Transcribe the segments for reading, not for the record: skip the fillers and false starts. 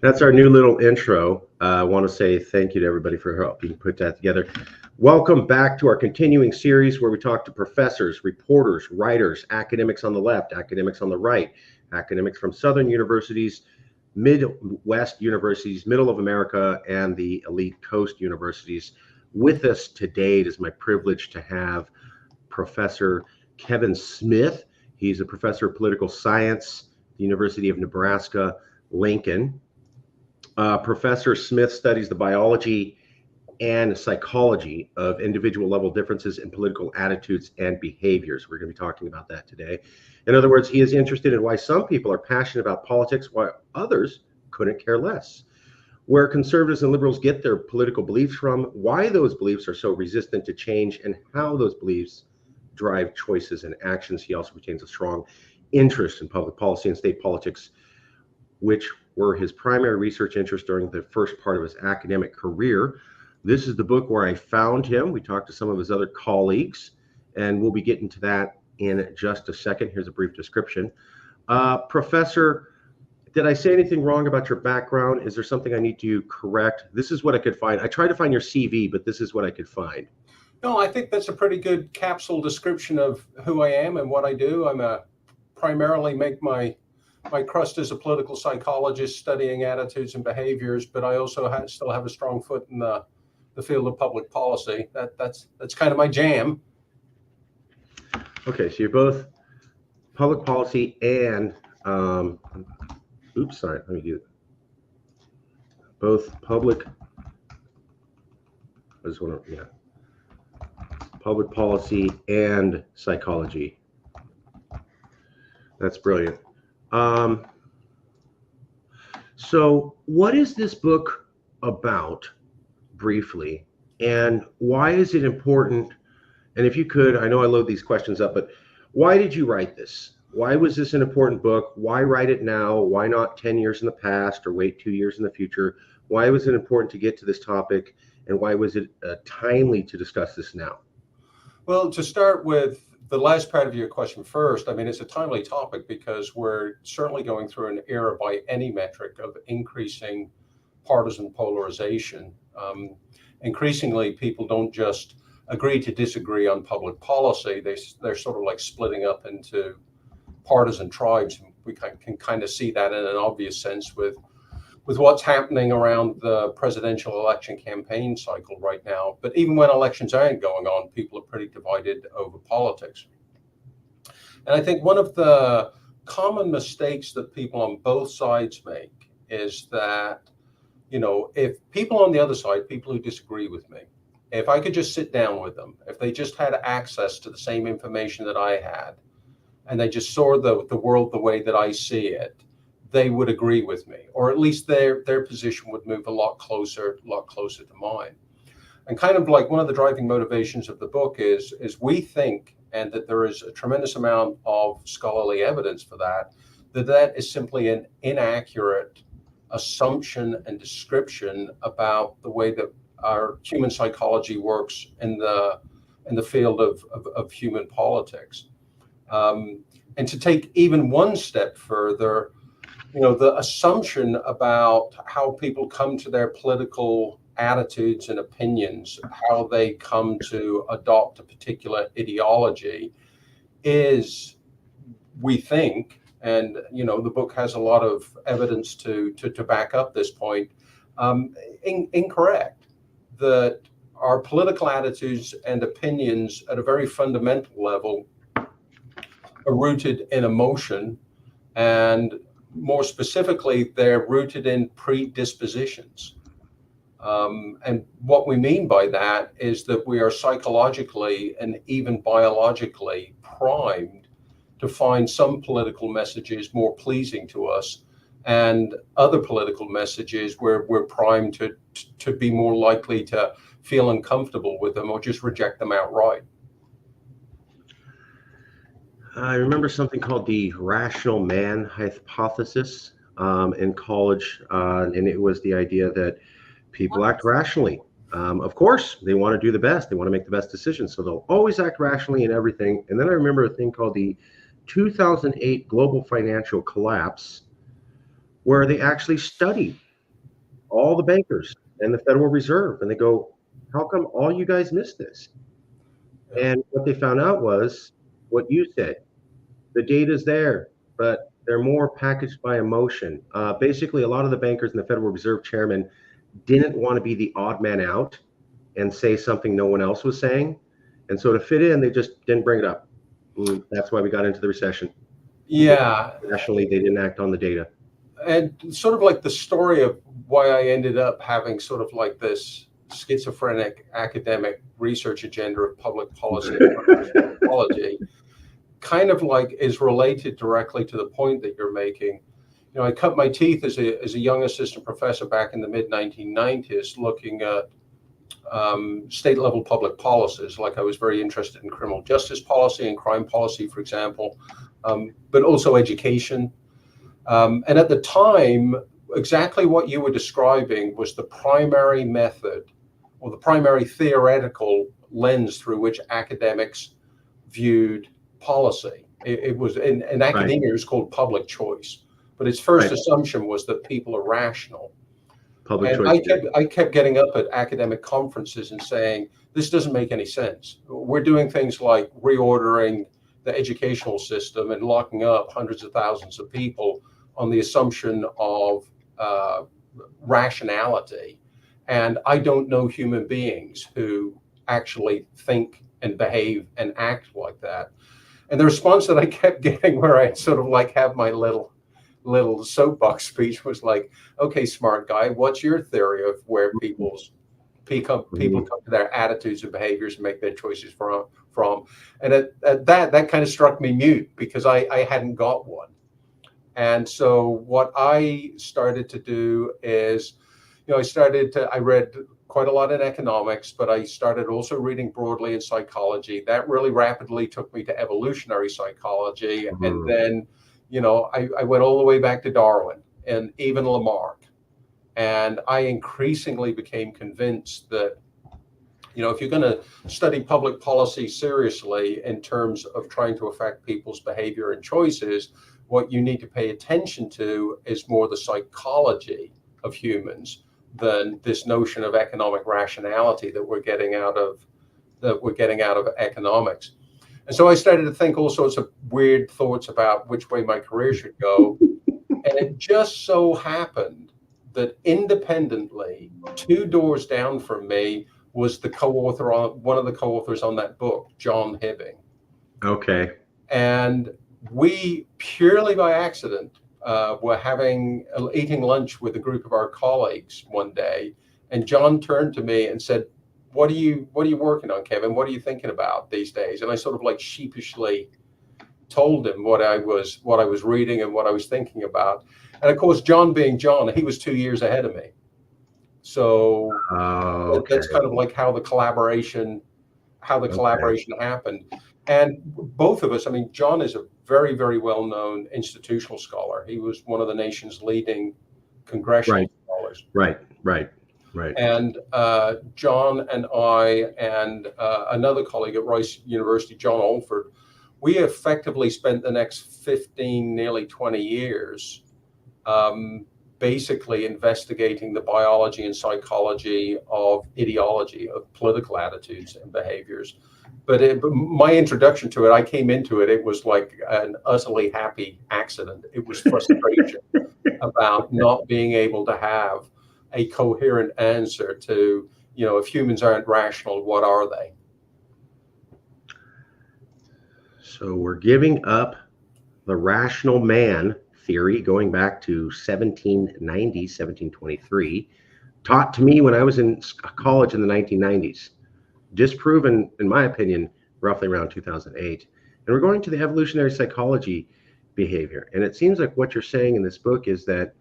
That's our new little intro. I want to say thank you to everybody for helping put that together. Welcome back to our continuing series where we talk to professors, reporters, writers, academics on the left, academics on the right, academics from Southern universities, Midwest universities, middle of America, and the elite coast universities. With us today, it is my privilege to have Professor Kevin Smith. He's a professor of political science at the University of Nebraska, Lincoln. Professor Smith studies the biology and psychology of individual level differences in political attitudes and behaviors. We're going to be talking about that today. In other words, he is interested in why some people are passionate about politics while others couldn't care less. Where conservatives and liberals get their political beliefs from, why those beliefs are so resistant to change, and how those beliefs drive choices and actions. He also retains a strong interest in public policy and state politics, which were his primary research interests during the first part of his academic career. This is the book where I found him. We talked to some of his other colleagues, and we'll be getting to that in just a second. Here's a brief description. Professor, did I say anything wrong about your background? Is there something I need to correct? This is what I could find. I tried to find your CV, but this is what I could find. No, I think that's a pretty good capsule description of who I am and what I do. I'm primarily make my crust as a political psychologist studying attitudes and behaviors, but I also still have a strong foot in the field of public policy. That's kind of my jam. Okay, so you're both public policy and oops, sorry, let me do it. Both public. I just want to, public policy and psychology. That's brilliant. So what is this book about, briefly, and why is it important? And if you could, I know I load these questions up, but why did you write this? Why was this an important book? Why write it now? Why not 10 years in the past or wait 2 years in the future? Why was it important to get to this topic? And why was it timely to discuss this now? Well, to start with the last part of your question first, I mean, it's a timely topic because we're certainly going through an era by any metric of increasing partisan polarization. Increasingly, people don't just agree to disagree on public policy. They're sort of like splitting up into partisan tribes. We can kind of see that in an obvious sense with what's happening around the presidential election campaign cycle right now. But even when elections aren't going on, people are pretty divided over politics. And I think one of the common mistakes that people on both sides make is that, if people on the other side, people who disagree with me, if I could just sit down with them, if they just had access to the same information that I had, and they just saw the world the way that I see it, they would agree with me, or at least their position would move a lot closer to mine. And kind of like one of the driving motivations of the book is we think, and that there is a tremendous amount of scholarly evidence for that is simply an inaccurate assumption and description about the way that our human psychology works in the field of human politics. And to take even one step further, the assumption about how people come to their political attitudes and opinions, how they come to adopt a particular ideology is, we think, and the book has a lot of evidence to back up this point, incorrect. That our political attitudes and opinions at a very fundamental level are rooted in emotion, and more specifically, they're rooted in predispositions. And what we mean by that is that we are psychologically and even biologically primed to find some political messages more pleasing to us, and other political messages where we're primed to be more likely to feel uncomfortable with them or just reject them outright. I remember something called the rational man hypothesis in college, and it was the idea that people act rationally. Of course, they want to do the best. They want to make the best decisions, so they'll always act rationally in everything. And then I remember a thing called the 2008 global financial collapse, where they actually studied all the bankers and the Federal Reserve, and they go, how come all you guys missed this? Yeah. And what they found out was what you said. The data's there, but they're more packaged by emotion. Basically, a lot of the bankers and the Federal Reserve chairman didn't want to be the odd man out and say something no one else was saying. And so to fit in, they just didn't bring it up. And that's why we got into the recession. Yeah. Nationally, they didn't act on the data. And sort of like the story of why I ended up having sort of like this schizophrenic academic research agenda of public policy and psychology kind of like is related directly to the point that you're making. You know, I cut my teeth as a young assistant professor back in the mid 1990s looking at state level public policies. Like I was very interested in criminal justice policy and crime policy, for example, but also education. And at the time, exactly what you were describing was the primary method or the primary theoretical lens through which academics viewed policy. It was in academia, it was called public choice, but its first assumption was that people are rational. Public and choice. I kept getting up at academic conferences and saying, this doesn't make any sense. We're doing things like reordering the educational system and locking up hundreds of thousands of people on the assumption of rationality. And I don't know human beings who actually think and behave and act like that. And the response that I kept getting, where I sort of like have my little soapbox speech, was like, okay, smart guy, what's your theory of where people come to their attitudes and behaviors and make their choices from? And at that kind of struck me mute, because I hadn't got one. And so what I started to do is, you know, I read quite a lot in economics, but I started also reading broadly in psychology. That really rapidly took me to evolutionary psychology. And then, you know, I went all the way back to Darwin and even Lamarck. And I increasingly became convinced that, you know, if you're going to study public policy seriously in terms of trying to affect people's behavior and choices, what you need to pay attention to is more the psychology of humans than this notion of economic rationality that we're getting out of economics. And so I started to think all sorts of weird thoughts about which way my career should go. And it just so happened that independently, 2 doors down from me was one of the co-authors on that book, John Hibbing. Okay. And we, purely by accident, were eating lunch with a group of our colleagues one day, and John turned to me and said, what are you working on, Kevin? What are you thinking about these days? And I sort of like sheepishly told him what I was reading and what I was thinking about. And of course, John being John, he was 2 years ahead of me. So that's kind of like how the collaboration happened. And both of us, I mean, John is a very, very well-known institutional scholar. He was one of the nation's leading congressional scholars. Right. And John and I and another colleague at Rice University, John Alford, we effectively spent the next 15, nearly 20 years basically investigating the biology and psychology of ideology, of political attitudes and behaviors. But my introduction to it, I came into it, it was like an utterly happy accident. It was frustration about not being able to have a coherent answer to, you know, if humans aren't rational, what are they? So we're giving up the rational man theory going back to 1790, 1723, taught to me when I was in college in the 1990s. Disproven, in my opinion, roughly around 2008. And we're going to the evolutionary psychology behavior. And it seems like what you're saying in this book is that,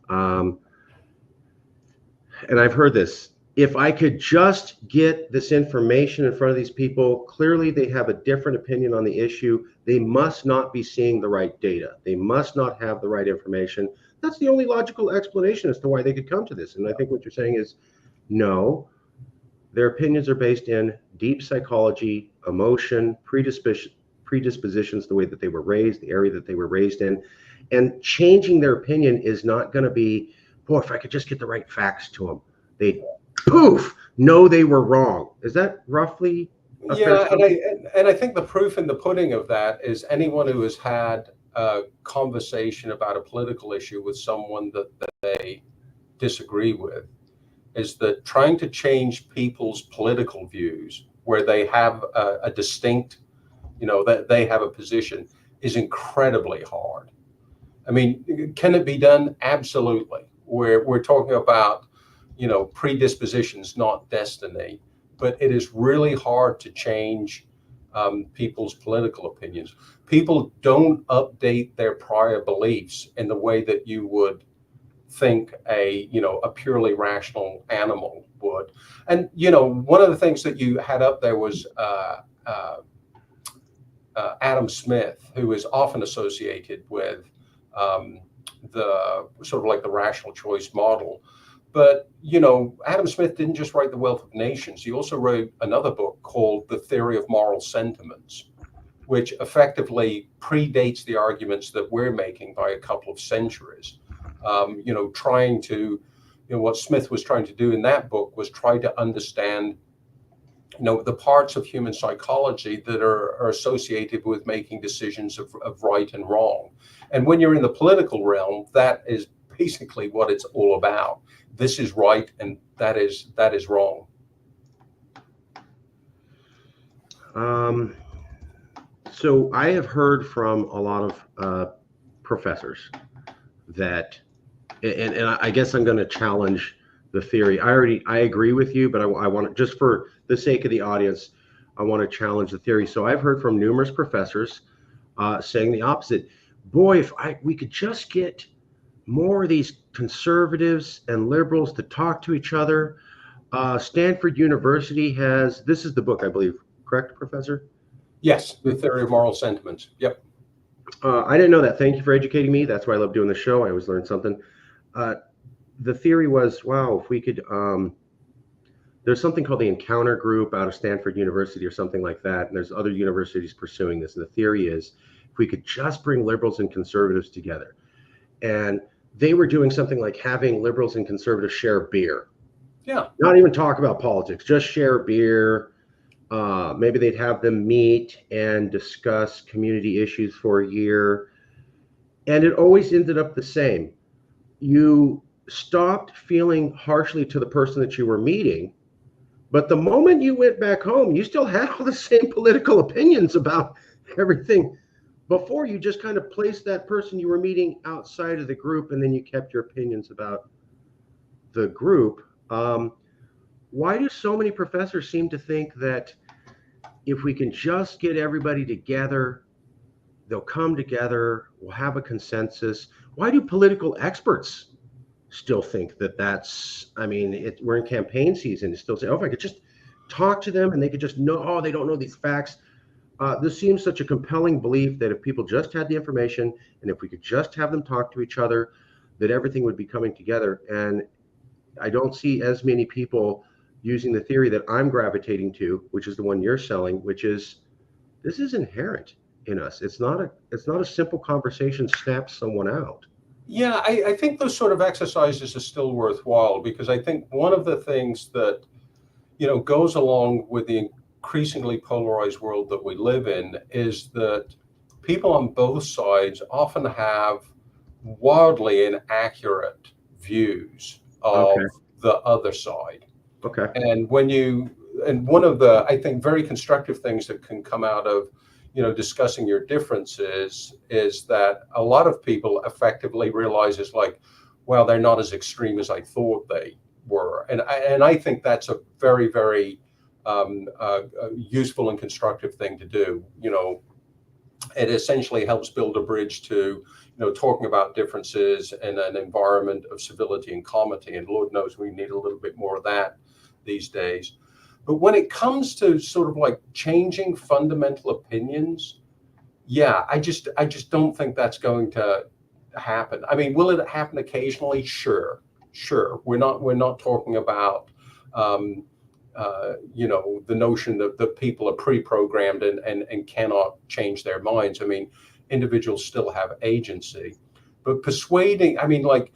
and I've heard this, if I could just get this information in front of these people, clearly they have a different opinion on the issue. They must not be seeing the right data. They must not have the right information. That's the only logical explanation as to why they could come to this. And I think what you're saying is, no, their opinions are based in deep psychology, emotion, predispositions, the way that they were raised, the area that they were raised in. And changing their opinion is not going to be boy, if I could just get the right facts to them, they'd poof, know they were wrong. Is that roughly a fair Yeah, summary? and I think the proof in the pudding of that is anyone who has had a conversation about a political issue with someone that they disagree with is that trying to change people's political views where they have a distinct, that they have a position is incredibly hard. I mean, can it be done? Absolutely. We're talking about, predispositions, not destiny. But it is really hard to change people's political opinions. People don't update their prior beliefs in the way that you would think a purely rational animal would. And one of the things that you had up there was Adam Smith, who is often associated with the sort of like the rational choice model. But, Adam Smith didn't just write The Wealth of Nations. He also wrote another book called The Theory of Moral Sentiments, which effectively predates the arguments that we're making by a couple of centuries. Trying to, what Smith was trying to do in that book was try to understand, the parts of human psychology that are associated with making decisions of right and wrong. And when you're in the political realm, that is basically what it's all about. This is right and that is wrong. So I have heard from a lot of professors that, and I guess I'm going to challenge the theory. I agree with you, but I want to, just for the sake of the audience, I want to challenge the theory. So I've heard from numerous professors saying the opposite. Boy, if we could just get more of these conservatives and liberals to talk to each other. Stanford University has, this is the book, I believe, correct, Professor? Yes, The Theory of Moral Sentiments. Yep. I didn't know that. Thank you for educating me. That's why I love doing the show. I always learn something. The theory was, wow, if we could, there's something called the Encounter Group out of Stanford University or something like that. And there's other universities pursuing this. And the theory is, if we could just bring liberals and conservatives together. And they were doing something like having liberals and conservatives share beer. Yeah. Not even talk about politics, just share beer. Maybe they'd have them meet and discuss community issues for a year. And it always ended up the same. You stopped feeling harshly to the person that you were meeting, but the moment you went back home, you still had all the same political opinions about everything. Before, you just kind of placed that person you were meeting outside of the group, and then you kept your opinions about the group. Why do so many professors seem to think that if we can just get everybody together, they'll come together, we'll have a consensus? Why do political experts still think that we're in campaign season and still say, oh, if I could just talk to them and they could just know, oh, they don't know these facts. This seems such a compelling belief that if people just had the information and if we could just have them talk to each other, that everything would be coming together. And I don't see as many people using the theory that I'm gravitating to, which is the one you're selling, which is this is inherent in us. It's not a simple conversation snaps someone out. Yeah, I think those sort of exercises are still worthwhile because I think one of the things that, goes along with the increasingly polarized world that we live in is that people on both sides often have wildly inaccurate views of the other side. Okay. And one of the, I think, very constructive things that can come out of, discussing your differences is that a lot of people effectively realize it's like, well, they're not as extreme as I thought they were. And I think that's a very, very useful and constructive thing to do. It essentially helps build a bridge to, talking about differences in an environment of civility and comity. And Lord knows we need a little bit more of that these days. But when it comes to sort of like changing fundamental opinions, yeah, I just don't think that's going to happen. I mean, will it happen occasionally? Sure. We're not talking about the notion that people are pre-programmed and cannot change their minds. I mean, individuals still have agency, but persuading, I mean, like,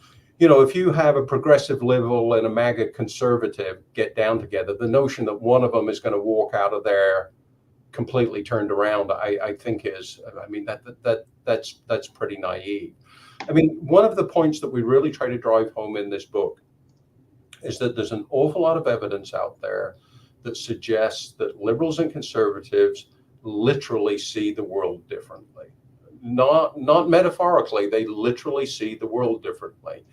if you have a progressive liberal and a MAGA conservative get down together, the notion that one of them is going to walk out of there completely turned around, I think that's pretty naive. I mean, one of the points that we really try to drive home in this book is that there's an awful lot of evidence out there that suggests that liberals and conservatives literally see the world differently. Not metaphorically, they literally see the world differently.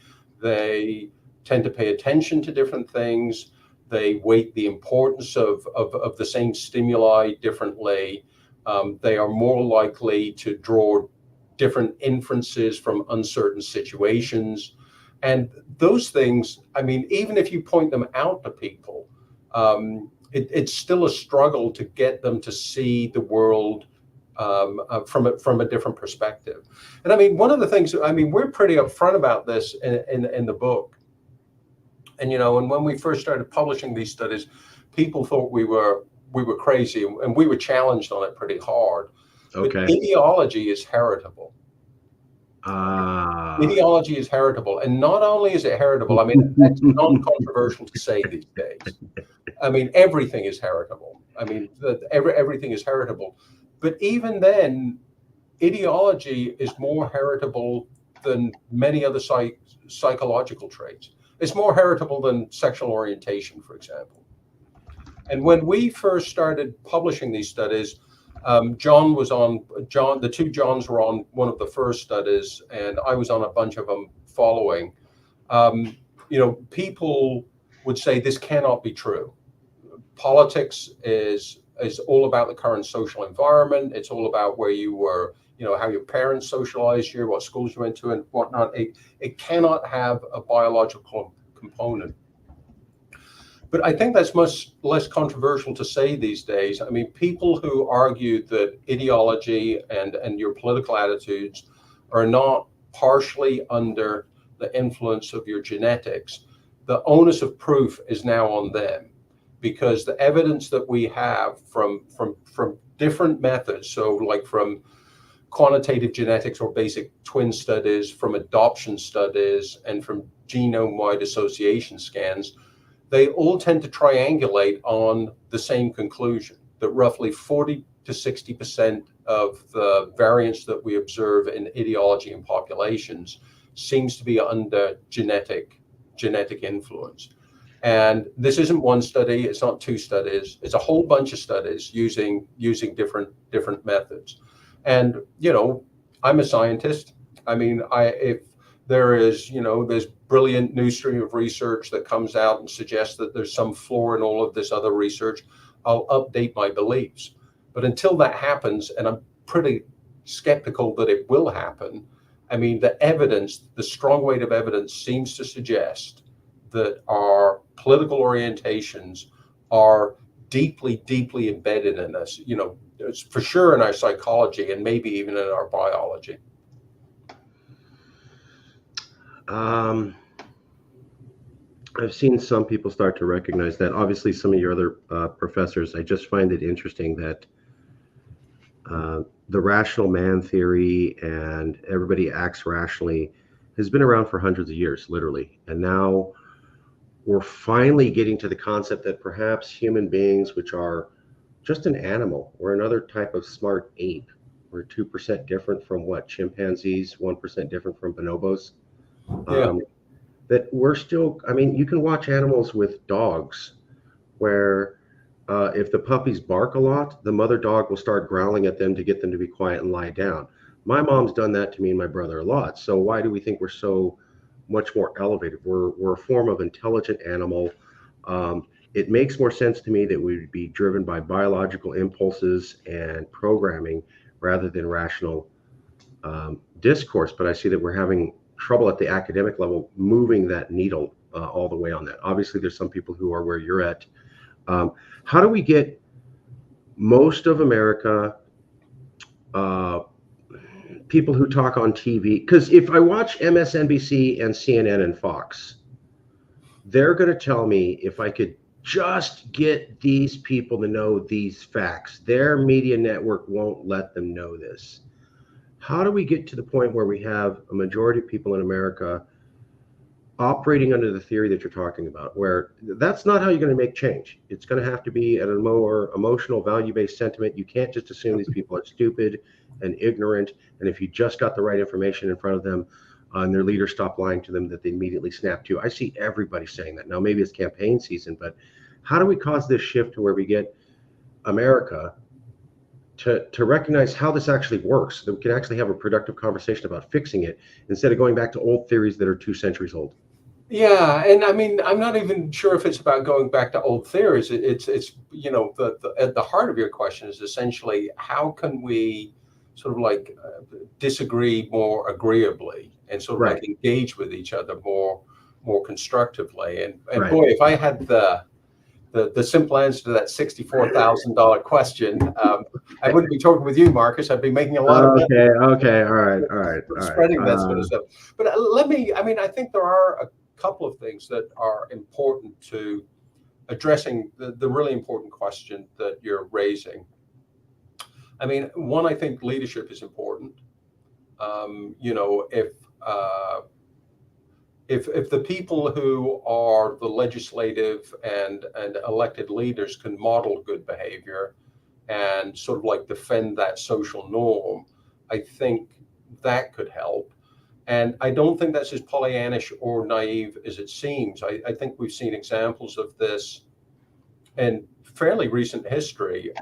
They tend to pay attention to different things. They weight the importance of the same stimuli differently. They are more likely to draw different inferences from uncertain situations. And those things, I mean, even if you point them out to people, it's still a struggle to get them to see the world from a different perspective. And I mean, one of the things, I mean, we're pretty upfront about this in the book. And, and when we first started publishing these studies, people thought we were crazy, and we were challenged on it pretty hard. Okay. But ideology is heritable. Ideology is heritable. And not only is it heritable, I mean, that's non-controversial to say these days. I mean, everything is heritable. I mean, everything is heritable. But even then, ideology is more heritable than many other psychological traits. It's more heritable than sexual orientation, for example. And when we first started publishing these studies, the two Johns were on one of the first studies, and I was on a bunch of them following. People would say this cannot be true. Politics is all about the current social environment. It's all about where you were, how your parents socialized you, what schools you went to, and whatnot. It cannot have a biological component. But I think that's much less controversial to say these days. I mean, people who argue that ideology and your political attitudes are not partially under the influence of your genetics, the onus of proof is now on them, because the evidence that we have from different methods, so like from quantitative genetics or basic twin studies, from adoption studies, and from genome-wide association scans, they all tend to triangulate on the same conclusion, that roughly 40 to 60% of the variance that we observe in ideology in populations seems to be under genetic influence. And this isn't one study, it's not two studies, it's a whole bunch of studies using different methods. And, I'm a scientist. I mean, if there is, there's brilliant new stream of research that comes out and suggests that there's some flaw in all of this other research, I'll update my beliefs. But until that happens, and I'm pretty skeptical that it will happen, I mean, the strong weight of evidence seems to suggest that our political orientations are deeply, deeply embedded in us, it's for sure in our psychology and maybe even in our biology. I've seen some people start to recognize that. Obviously, some of your other professors, I just find it interesting that the rational man theory and everybody acts rationally has been around for hundreds of years, literally. And now we're finally getting to the concept that perhaps human beings, which are just an animal, we're another type of smart ape. We're 2% different from chimpanzees, 1% different from bonobos. Yeah. That we're still, I mean, you can watch animals with dogs where if the puppies bark a lot, the mother dog will start growling at them to get them to be quiet and lie down. My mom's done that to me and my brother a lot. So why do we think we're so much more elevated? We're a form of intelligent animal. It makes more sense to me that we would be driven by biological impulses and programming rather than rational discourse. But I see that we're having trouble at the academic level moving that needle all the way on that. Obviously, there's some people who are where you're at. How do we get most of America, people who talk on TV? Because if I watch MSNBC and CNN and Fox, they're going to tell me if I could just get these people to know these facts, their media network won't let them know this. How do we get to the point where we have a majority of people in America operating under the theory that you're talking about, where that's not how you're going to make change. It's going to have to be a more emotional, value-based sentiment. You can't just assume these people are stupid and ignorant, and if you just got the right information in front of them and their leaders stop lying to them, that they immediately snap to. I see everybody saying that. Now, maybe it's campaign season, but how do we cause this shift to where we get America to recognize how this actually works, that we can actually have a productive conversation about fixing it instead of going back to old theories that are 2 centuries old? Yeah, and I mean, I'm not even sure if it's about going back to old theories. It's the at the heart of your question is essentially how can we sort of like disagree more agreeably and sort of Right. like engage with each other more constructively. And Right. boy, if I had the simple answer to that $64,000 question, I wouldn't be talking with you, Marcus. I'd be making a lot of money. Okay. All right. Spreading that sort of stuff. But I think there are a couple of things that are important to addressing the really important question that you're raising. I mean, one, I think leadership is important. If the people who are the legislative and elected leaders can model good behavior and sort of like defend that social norm, I think that could help. And I don't think that's as Pollyannish or naive as it seems. I think we've seen examples of this in fairly recent history.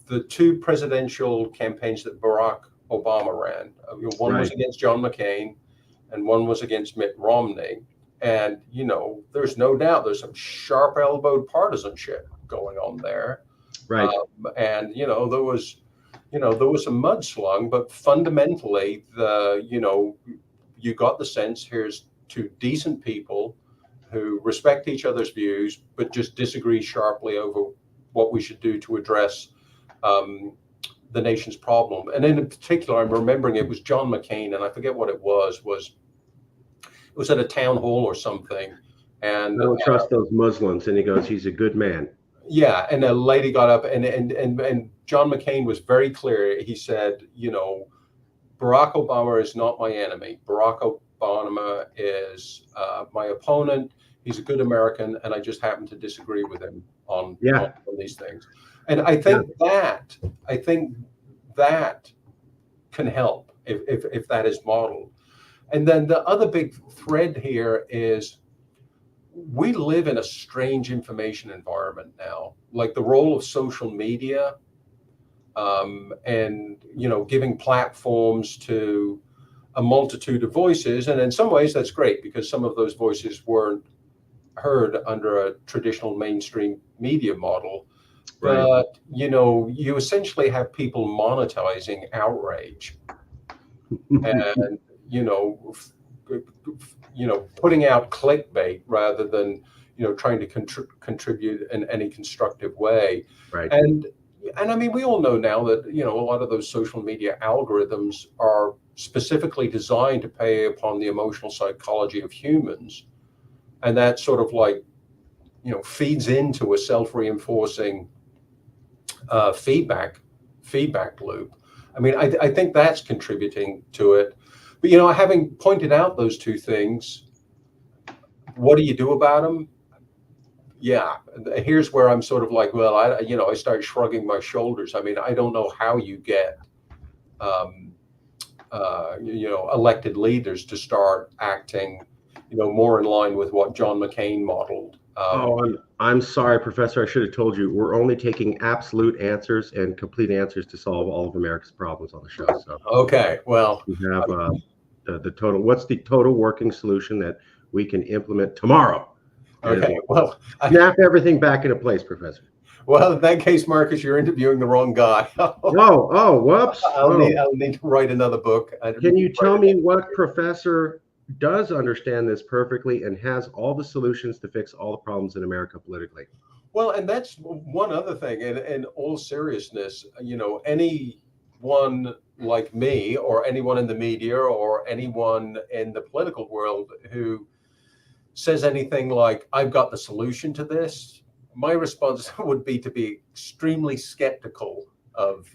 The 2 presidential campaigns that Barack Obama ran, one was against John McCain and one was against Mitt Romney. And, there's no doubt there's some sharp elbowed partisanship going on there. Right. There was some mudslung, but fundamentally, you got the sense here's 2 decent people who respect each other's views, but just disagree sharply over what we should do to address the nation's problem. And in particular, I'm remembering it was John McCain, and I forget what it was at a town hall or something. And I don't trust those Muslims. And he goes, he's a good man. Yeah, and a lady got up, and John McCain was very clear. He said, Barack Obama is not my enemy. Barack Obama is my opponent. He's a good American, and I just happen to disagree with him on these things. And I think that can help if that is modeled. And then the other big thread here is we live in a strange information environment now, like the role of social media and, giving platforms to a multitude of voices. And in some ways that's great because some of those voices weren't heard under a traditional mainstream media model. Right. But, you essentially have people monetizing outrage and, putting out clickbait rather than, trying to contribute in any constructive way. Right. And I mean, we all know now that, a lot of those social media algorithms are specifically designed to play upon the emotional psychology of humans. And that sort of like, feeds into a self-reinforcing feedback loop. I mean, I think that's contributing to it. But, having pointed out those 2 things, what do you do about them? Yeah, here's where I'm sort of like, well, I start shrugging my shoulders. I mean, I don't know how you get, elected leaders to start acting, more in line with what John McCain modeled. I'm sorry, Professor. I should have told you. We're only taking absolute answers and complete answers to solve all of America's problems on the show. So okay, well, we have the total. What's the total working solution that we can implement tomorrow? Okay, well, snap everything back into place, Professor. Well, in that case, Marcus, you're interviewing the wrong guy. Whoops. I'll need to write another book. Can you tell me what professor does understand this perfectly and has all the solutions to fix all the problems in America politically? Well, and that's one other thing. In all seriousness, anyone like me or anyone in the media or anyone in the political world who says anything like, I've got the solution to this, my response would be to be extremely skeptical of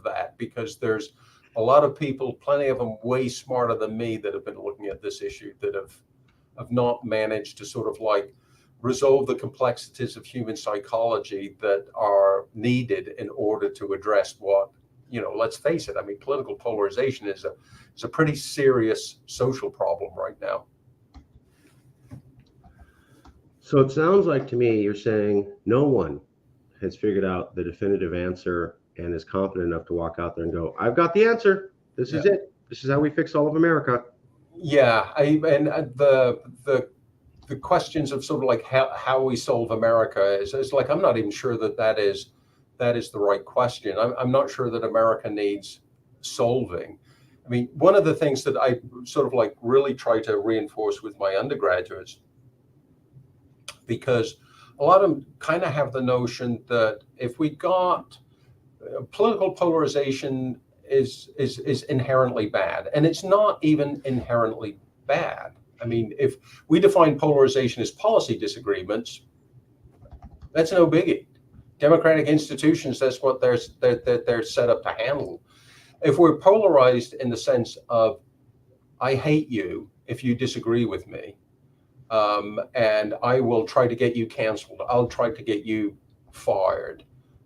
that, because there's a lot of people, plenty of them way smarter than me, that have been looking at this issue, that have not managed to sort of like resolve the complexities of human psychology that are needed in order to address what, let's face it. I mean, political polarization is a pretty serious social problem right now. So it sounds like to me you're saying no one has figured out the definitive answer and is confident enough to walk out there and go, I've got the answer. This is it. This is how we fix all of America. Yeah, and the questions of sort of like how we solve America is like, I'm not even sure that is the right question. I'm not sure that America needs solving. I mean, one of the things that I sort of like really try to reinforce with my undergraduates, because a lot of them kind of have the notion that if we got political polarization is inherently bad, and it's not even inherently bad. I mean, if we define polarization as policy disagreements, that's no biggie. Democratic institutions, that's what they're set up to handle. If we're polarized in the sense of, I hate you if you disagree with me, and I will try to get you canceled, I'll try to get you fired,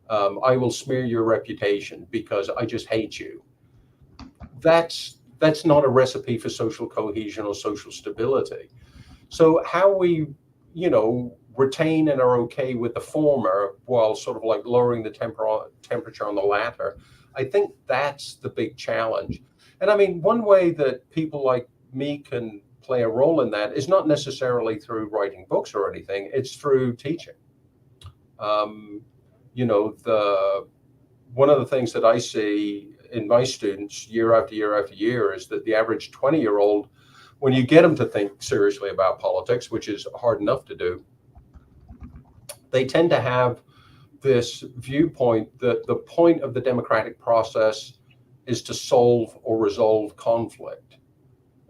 I will smear your reputation because I just hate you. That's not a recipe for social cohesion or social stability. So how we, retain and are okay with the former while sort of like lowering the temperature on the latter, I think that's the big challenge. And I mean, one way that people like me can play a role in that is not necessarily through writing books or anything, it's through teaching. One of the things that I see in my students year after year after year is that the average 20-year-old, when you get them to think seriously about politics, which is hard enough to do, they tend to have this viewpoint that the point of the democratic process is to solve or resolve conflict.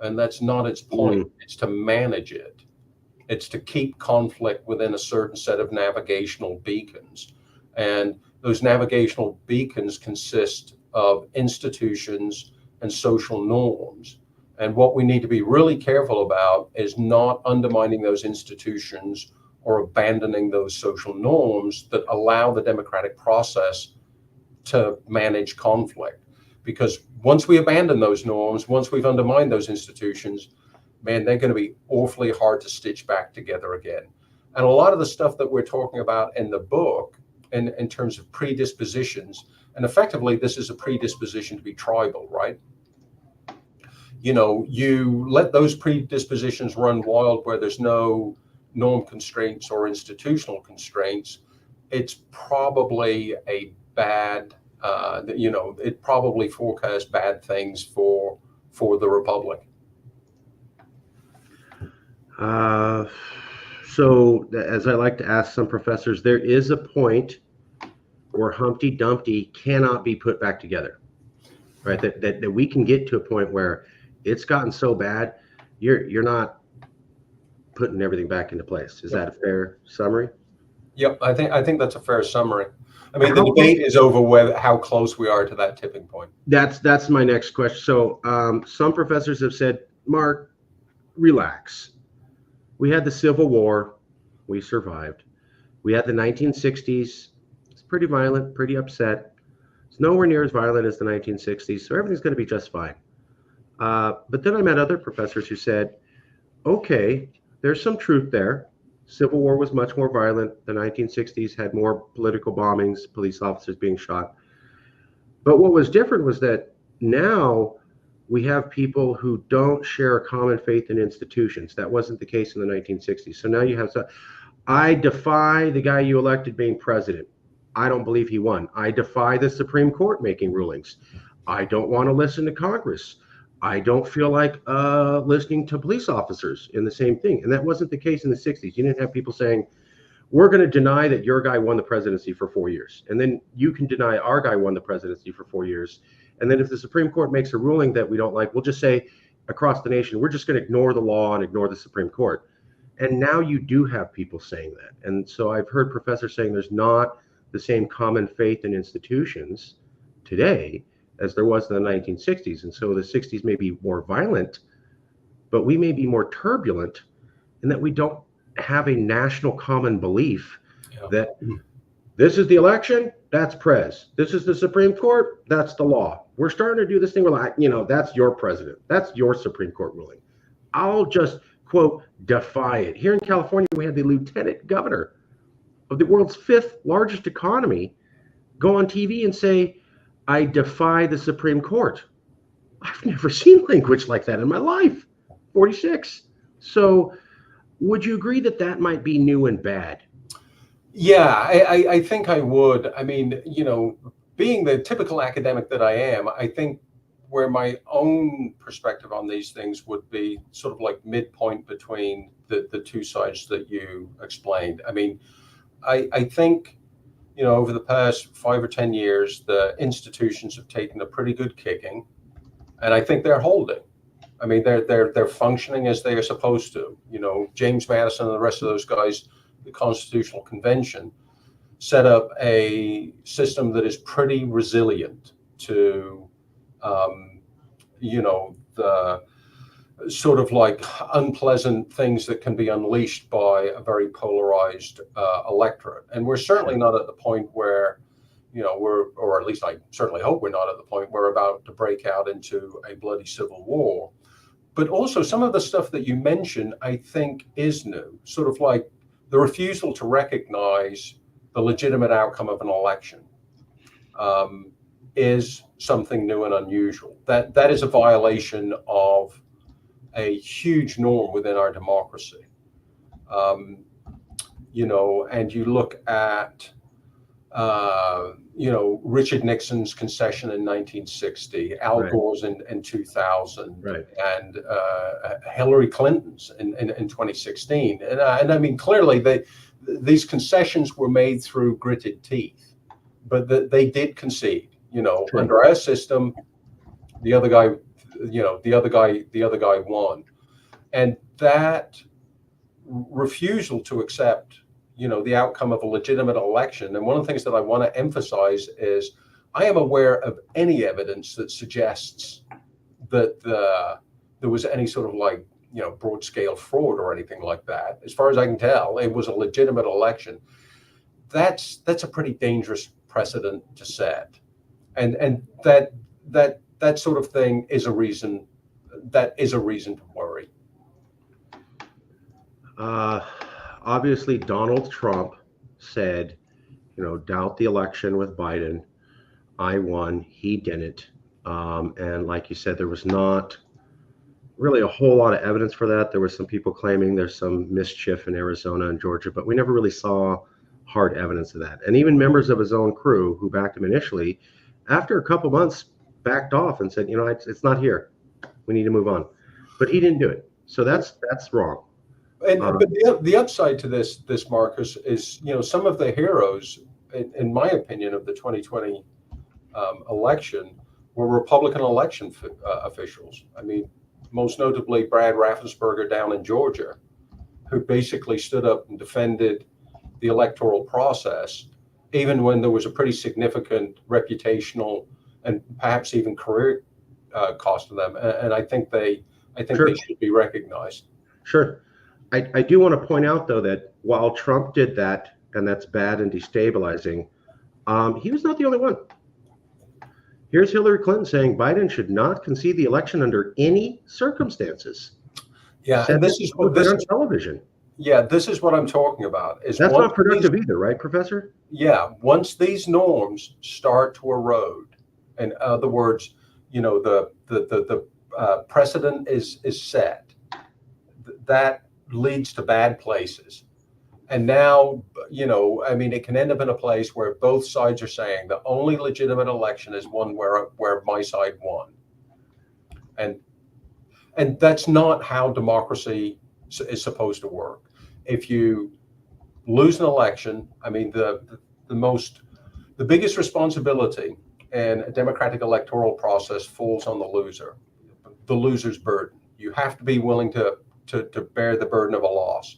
And that's not its point. It's to manage it. It's to keep conflict within a certain set of navigational beacons. And those navigational beacons consist of institutions and social norms. And what we need to be really careful about is not undermining those institutions or abandoning those social norms that allow the democratic process to manage conflict. Because once we abandon those norms, once we've undermined those institutions, man, they're going to be awfully hard to stitch back together again. And a lot of the stuff that we're talking about in the book, in terms of predispositions, and effectively this is a predisposition to be tribal, right? You let those predispositions run wild where there's no norm constraints or institutional constraints, it's probably a bad, it probably forecasts bad things for the republic. So as I like to ask some professors, there is a point where Humpty Dumpty cannot be put back together, right? That we can get to a point where it's gotten so bad, you're not putting everything back into place. Is that a fair summary? Yep, I think that's a fair summary. I mean, the debate is over how close we are to that tipping point. That's my next question. So some professors have said, Mark, relax. We had the Civil War, we survived. We had the 1960s. It's pretty violent, pretty upset. It's nowhere near as violent as the 1960s, so everything's going to be just fine. But then I met other professors who said, okay, there's some truth there. Civil War was much more violent. The 1960s had more political bombings, police officers being shot. But what was different was that now we have people who don't share a common faith in institutions. That wasn't the case in the 1960s. So now you have, I defy the guy you elected being president. I don't believe he won. I defy the Supreme Court making rulings. I don't want to listen to Congress. I don't feel like listening to police officers in the same thing. And that wasn't the case in the 60s. You didn't have people saying, we're going to deny that your guy won the presidency for 4 years. And then you can deny our guy won the presidency for 4 years. And then if the Supreme Court makes a ruling that we don't like, we'll just say across the nation, we're just going to ignore the law and ignore the Supreme Court. And now you do have people saying that. And so I've heard professors saying there's not the same common faith in institutions today as there was in the 1960s. And so the 60s may be more violent, but we may be more turbulent in that we don't have a national common belief that this is the election, that's Prez. This is the Supreme Court, that's the law. We're starting to do this thing where, like, that's your president. That's your Supreme Court ruling. I'll just, quote, defy it. Here in California, we had the lieutenant governor of the world's 5th largest economy go on TV and say, I defy the Supreme Court. I've never seen language like that in my life. 46. So would you agree that that might be new and bad? Yeah, I think I would. I mean, being the typical academic that I am, I think where my own perspective on these things would be sort of like midpoint between the two sides that you explained. I mean, I think, over the past 5 or 10 years, the institutions have taken a pretty good kicking, and I think they're holding. I mean, they're functioning as they are supposed to. James Madison and the rest of those guys, the Constitutional Convention, set up a system that is pretty resilient to, the sort of like unpleasant things that can be unleashed by a very polarized electorate. And we're certainly not at the point where, or at least I certainly hope we're not at the point where we're about to break out into a bloody civil war. But also some of the stuff that you mentioned, I think, is new, sort of like the refusal to recognize the legitimate outcome of an election is something new and unusual. That is a violation of a huge norm within our democracy. And you look at, Richard Nixon's concession in 1960, Al Gore's in 2000, and Hillary Clinton's in 2016. And I mean, clearly, these concessions were made through gritted teeth, but they did concede. Under our system, the other guy won, and that refusal to accept the outcome of a legitimate election. And one of the things that I want to emphasize is I am aware of any evidence that suggests that there was any sort of like broad scale fraud or anything like that. As far as I can tell, it was a legitimate election. That's a pretty dangerous precedent to set, and that sort of thing is a reason to worry. Obviously, Donald Trump said, doubt the election with Biden. I won, he didn't. And like you said, there was not really a whole lot of evidence for that. There were some people claiming there's some mischief in Arizona and Georgia, but we never really saw hard evidence of that. And even members of his own crew who backed him initially, after a couple months, backed off and said, it's not here. We need to move on. But he didn't do it. So that's wrong. And but the upside to this, Marcus, is some of the heroes, in my opinion, of the 2020 election were Republican election officials. I mean, most notably Brad Raffensperger down in Georgia, who basically stood up and defended the electoral process, even when there was a pretty significant reputational and perhaps even career cost to them. And I think they should be recognized. Sure. I do want to point out, though, that while Trump did that, and that's bad and destabilizing, he was not the only one. Here's Hillary Clinton saying Biden should not concede the election under any circumstances. Yeah, and this is on television. Yeah, this is what I'm talking about. That's not productive either, right, Professor? Yeah, once these norms start to erode, in other words, the precedent is set, that leads to bad places. And now, it can end up in a place where both sides are saying the only legitimate election is one where my side won. And that's not how democracy is supposed to work. If you lose an election, I mean, the biggest responsibility in a democratic electoral process falls on the loser's burden. You have to be willing to bear the burden of a loss.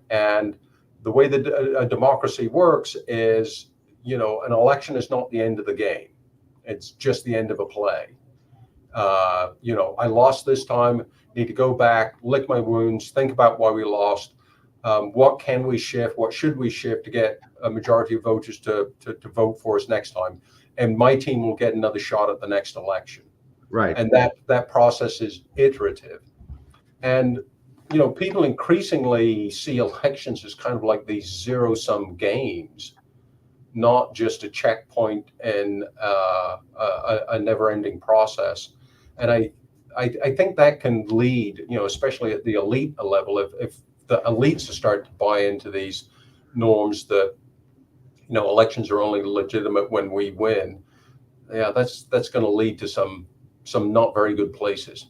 And the way that a democracy works is, an election is not the end of the game. It's just the end of a play. I lost this time, need to go back, lick my wounds, think about why we lost. What can we shift? What should we shift to get a majority of voters to vote for us next time? And my team will get another shot at the next election. Right. And that process is iterative. And, people increasingly see elections as kind of like these zero-sum games, not just a checkpoint in a never-ending process. And I think that can lead, especially at the elite level, if the elites start to buy into these norms that, elections are only legitimate when we win. Yeah, that's going to lead to some not very good places.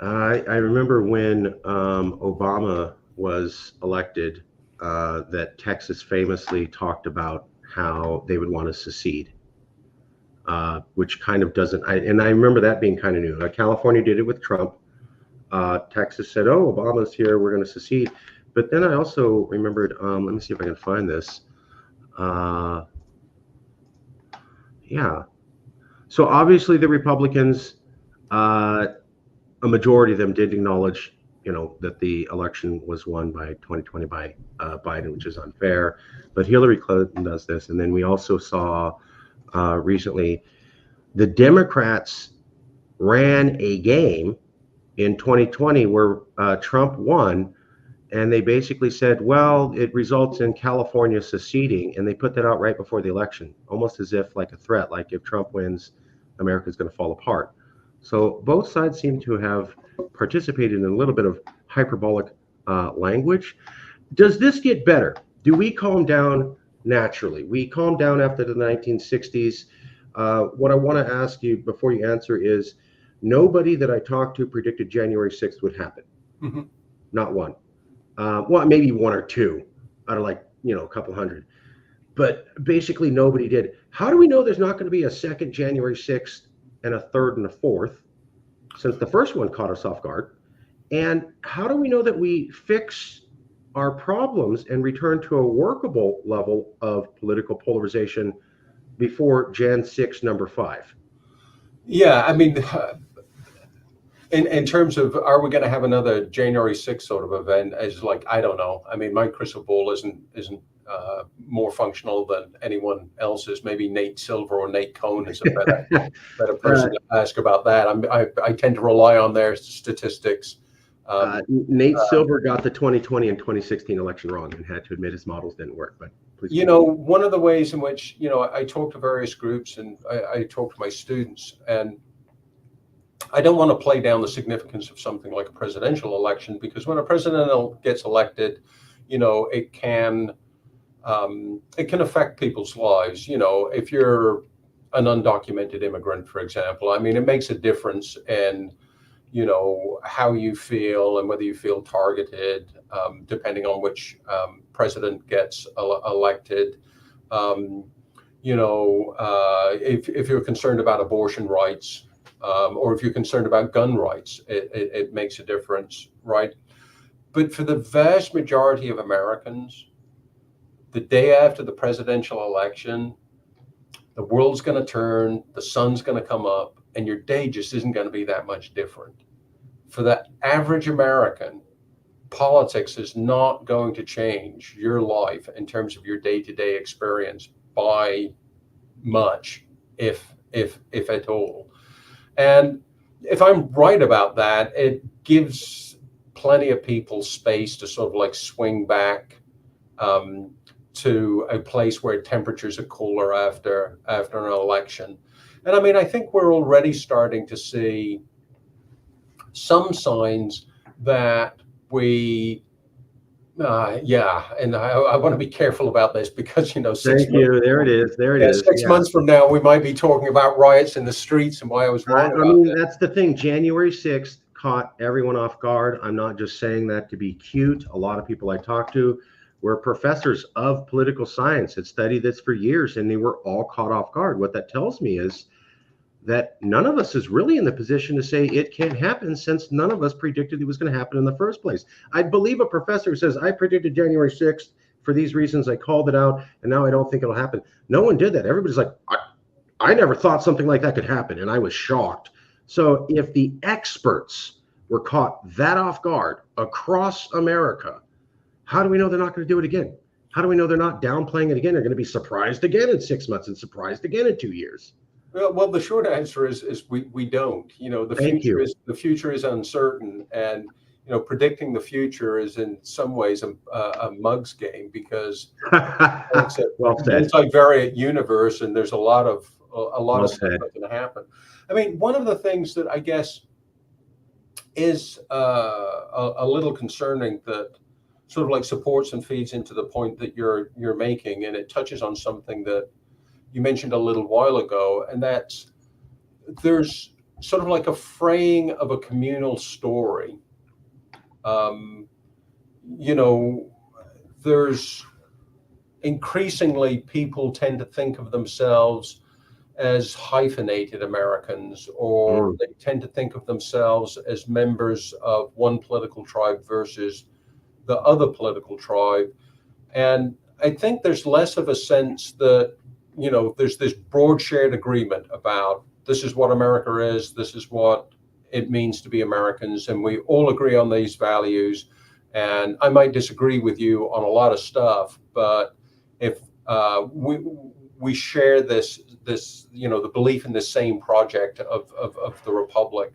I remember when Obama was elected, that Texas famously talked about how they would want to secede, which kind of doesn't. And I remember that being kind of new. California did it with Trump. Texas said, "Oh, Obama's here. We're going to secede." But then I also remembered. Let me see if I can find this. Yeah. So obviously the Republicans, a majority of them did acknowledge, that the election was won by 2020 by Biden, which is unfair. But Hillary Clinton does this. And then we also saw recently the Democrats ran a game in 2020 where Trump won. And they basically said, well, it results in California seceding. And they put that out right before the election, almost as if like a threat, like if Trump wins, America's going to fall apart. So both sides seem to have participated in a little bit of hyperbolic language. Does this get better? Do we calm down naturally? We calmed down after the 1960s. What I want to ask you before you answer is, nobody that I talked to predicted January 6th would happen. Mm-hmm. Not one. Well, maybe one or two out of a couple hundred. But basically nobody did. How do we know there's not going to be a second January 6th and a third and a fourth, since the first one caught us off guard? And how do we know that we fix our problems and return to a workable level of political polarization before Jan 6, number 5? Yeah, I mean, in terms of, are we going to have another January 6th sort of event? As I don't know. I mean, my crystal ball isn't more functional than anyone else's. Maybe Nate Silver or Nate Cohn is a better person to ask about that. I tend to rely on their statistics. Nate Silver got the 2020 and 2016 election wrong and had to admit his models didn't work. But please. One of the ways in which I talk to various groups and I talk to my students, and I don't want to play down the significance of something like a presidential election, because when a president gets elected, it can affect people's lives. If you're an undocumented immigrant, for example, I mean, it makes a difference in, how you feel and whether you feel targeted, depending on which president gets elected. If you're concerned about abortion rights, or if you're concerned about gun rights, it makes a difference, right? But for the vast majority of Americans, the day after the presidential election, the world's going to turn, the sun's going to come up, and your day just isn't going to be that much different. For the average American, politics is not going to change your life in terms of your day-to-day experience by much, if at all. And if I'm right about that, it gives plenty of people space to sort of swing back to a place where temperatures are cooler after an election. And I mean, I think we're already starting to see some signs that we, and I want to be careful about this because, Thank you. There it is. 6 months from now, we might be talking about riots in the streets and why I was wrong about that. That's the thing. January 6th caught everyone off guard. I'm not just saying that to be cute. A lot of people I talk to were professors of political science, had studied this for years, and they were all caught off guard. What that tells me is that none of us is really in the position to say it can't happen, since none of us predicted it was going to happen in the first place. I believe a professor who says, I predicted January 6th for these reasons, I called it out, and now I don't think it'll happen. No one did that. Everybody's like, I never thought something like that could happen, and I was shocked. So if the experts were caught that off guard across America, how do we know they're not going to do it again? How do we know they're not downplaying it again? They're going to be surprised again in 6 months and surprised again in 2 years. Well, the short answer is we don't. You know, Thank you. the future is uncertain, and you know, predicting the future is in some ways a mug's game, because it's a Well said. multivariate universe, and there's a lot of Well stuff said. that can happen. I mean, one of the things that I guess is a little concerning, that sort of like supports and feeds into the point that you're making, and it touches on something that you mentioned a little while ago, and that's there's sort of like a fraying of a communal story. You know, there's increasingly people tend to think of themselves as hyphenated Americans, or they tend to think of themselves as members of one political tribe versus the other political tribe. And I think there's less of a sense that, you know, there's this broad shared agreement about this is what America is, this is what it means to be Americans, and we all agree on these values. And I might disagree with you on a lot of stuff, but if we share this, you know, the belief in the same project of the republic.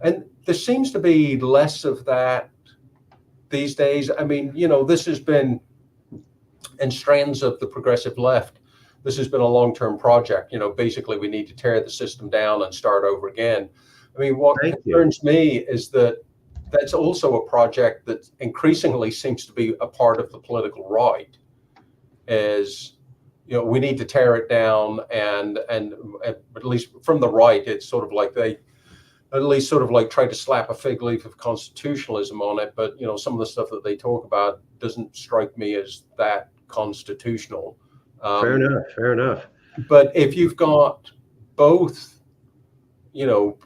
And there seems to be less of that these days. I mean, you know, this has been, in strands of the progressive left, this has been a long-term project. You know, basically we need to tear the system down and start over again. I mean, what concerns me is that that's also a project that increasingly seems to be a part of the political right. Is, you know, we need to tear it down, and at least from the right, it's sort of like they at least sort of like try to slap a fig leaf of constitutionalism on it. But, you know, some of the stuff that they talk about doesn't strike me as that constitutional. Fair enough. Fair enough. But if you've got both, you know,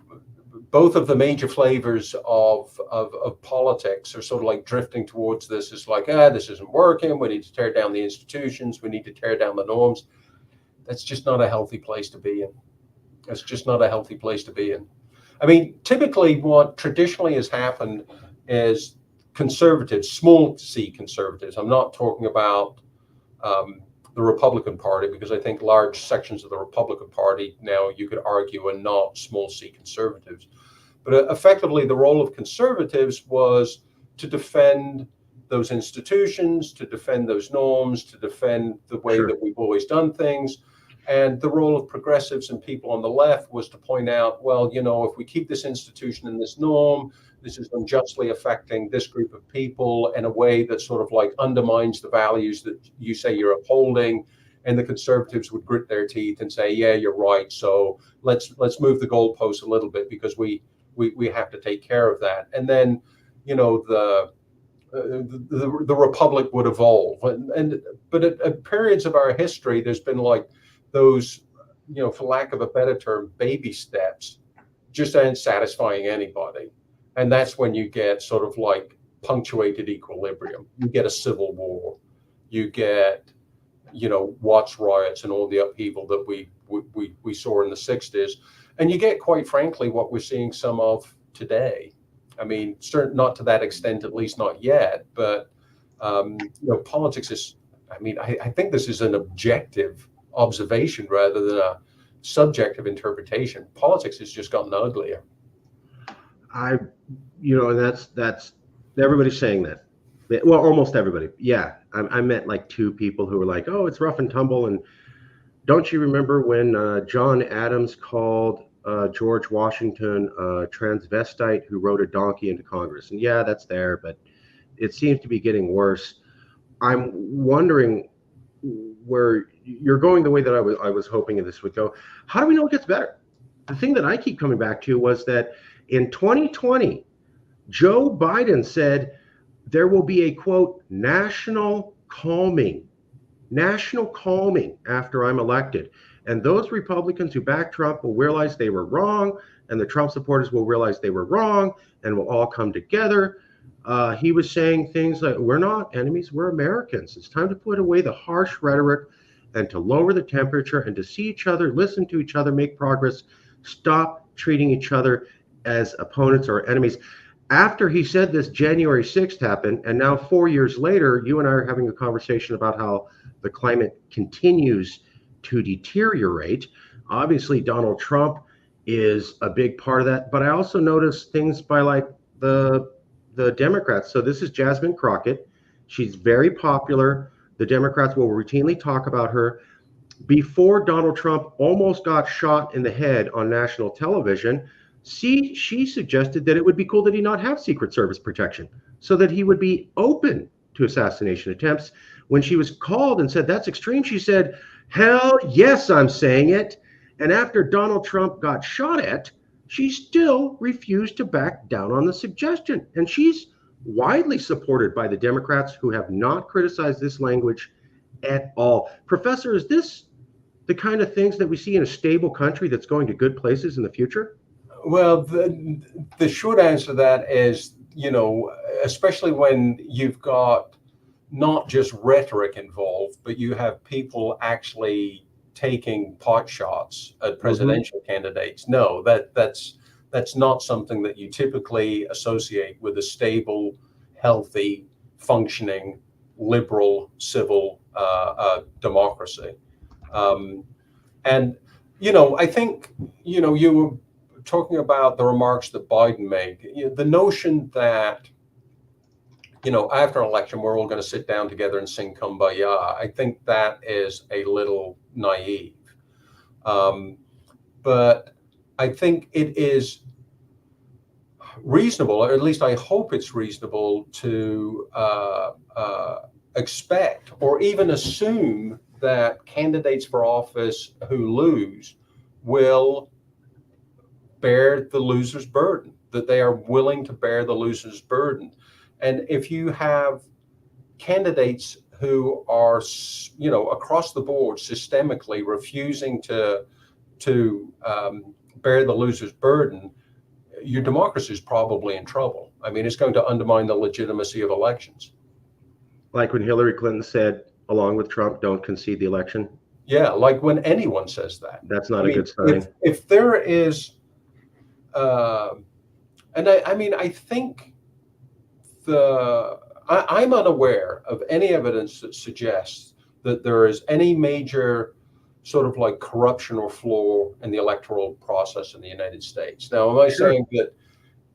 both of the major flavors of politics are sort of like drifting towards this. It's like, this isn't working. We need to tear down the institutions. We need to tear down the norms. That's just not a healthy place to be in. That's just not a healthy place to be in. I mean, typically what traditionally has happened is conservatives, small c conservatives, I'm not talking about the Republican Party, because I think large sections of the Republican Party now, you could argue, are not small c conservatives. But effectively, the role of conservatives was to defend those institutions, to defend those norms, to defend the way that we've always done things. And the role of progressives and people on the left was to point out, well, you know, if we keep this institution and this norm, this is unjustly affecting this group of people in a way that sort of like undermines the values that you say you're upholding. And the conservatives would grit their teeth and say, yeah, you're right. So let's move the goalposts a little bit, because we have to take care of that. And then, you know, the republic would evolve. But at periods of our history, there's been like those, you know, for lack of a better term, baby steps just aren't satisfying anybody. And that's when you get sort of like punctuated equilibrium. You get a civil war. You get, you know, Watts riots and all the upheaval that we saw in the 60s. And you get, quite frankly, what we're seeing some of today. I mean, certainly not to that extent, at least not yet. But, you know, politics is, I mean, I think this is an objective observation rather than a subjective interpretation. Politics has just gotten uglier. You know, that's everybody's saying that. Well, almost everybody. Yeah, I met like two people who were like, "Oh, it's rough and tumble." And don't you remember when John Adams called George Washington a transvestite who rode a donkey into Congress? And yeah, that's there, but it seems to be getting worse. I'm wondering where you're going, the way that I was hoping this would go. How do we know it gets better? The thing that I keep coming back to was that in 2020, Joe Biden said there will be a, quote, national calming after I'm elected. And those Republicans who back Trump will realize they were wrong, and the Trump supporters will realize they were wrong, and we'll all come together. He was saying things like, we're not enemies, we're Americans. It's time to put away the harsh rhetoric and to lower the temperature and to see each other, listen to each other, make progress, stop treating each other as opponents or enemies. After he said this, January 6th happened, and now 4 years later, you and I are having a conversation about how the climate continues to deteriorate. Obviously, Donald Trump is a big part of that, but I also noticed things by like the Democrats. So this is Jasmine Crockett. She's very popular. The Democrats will routinely talk about her. Before Donald Trump almost got shot in the head on national television, she suggested that it would be cool that he not have Secret Service protection so that he would be open to assassination attempts. When she was called and said, that's extreme, she said, hell yes, I'm saying it. And after Donald Trump got shot at, she still refused to back down on the suggestion. And she's widely supported by the Democrats, who have not criticized this language at all. Professor, is this the kind of things that we see in a stable country that's going to good places in the future? Well, the short answer to that is, especially when you've got not just rhetoric involved, but you have people actually taking pot shots at presidential candidates. No, that's not something that you typically associate with a stable, healthy, functioning, liberal, civil democracy. And I think you were talking about the remarks that Biden made. The notion that after an election, we're all going to sit down together and sing Kumbaya. I think that is a little naive. But I think it is reasonable, or at least I hope it's reasonable, to expect or even assume that candidates for office who lose will bear the loser's burden, that they are willing to bear the loser's burden. And if you have candidates who are, across the board systemically refusing to bear the loser's burden, your democracy is probably in trouble. I mean, it's going to undermine the legitimacy of elections. Like when Hillary Clinton said, along with Trump, don't concede the election. Yeah, like when anyone says that. That's not a good sign. If there is, and I think I'm unaware of any evidence that suggests that there is any major sort of like corruption or flaw in the electoral process in the United States. Now, am I saying that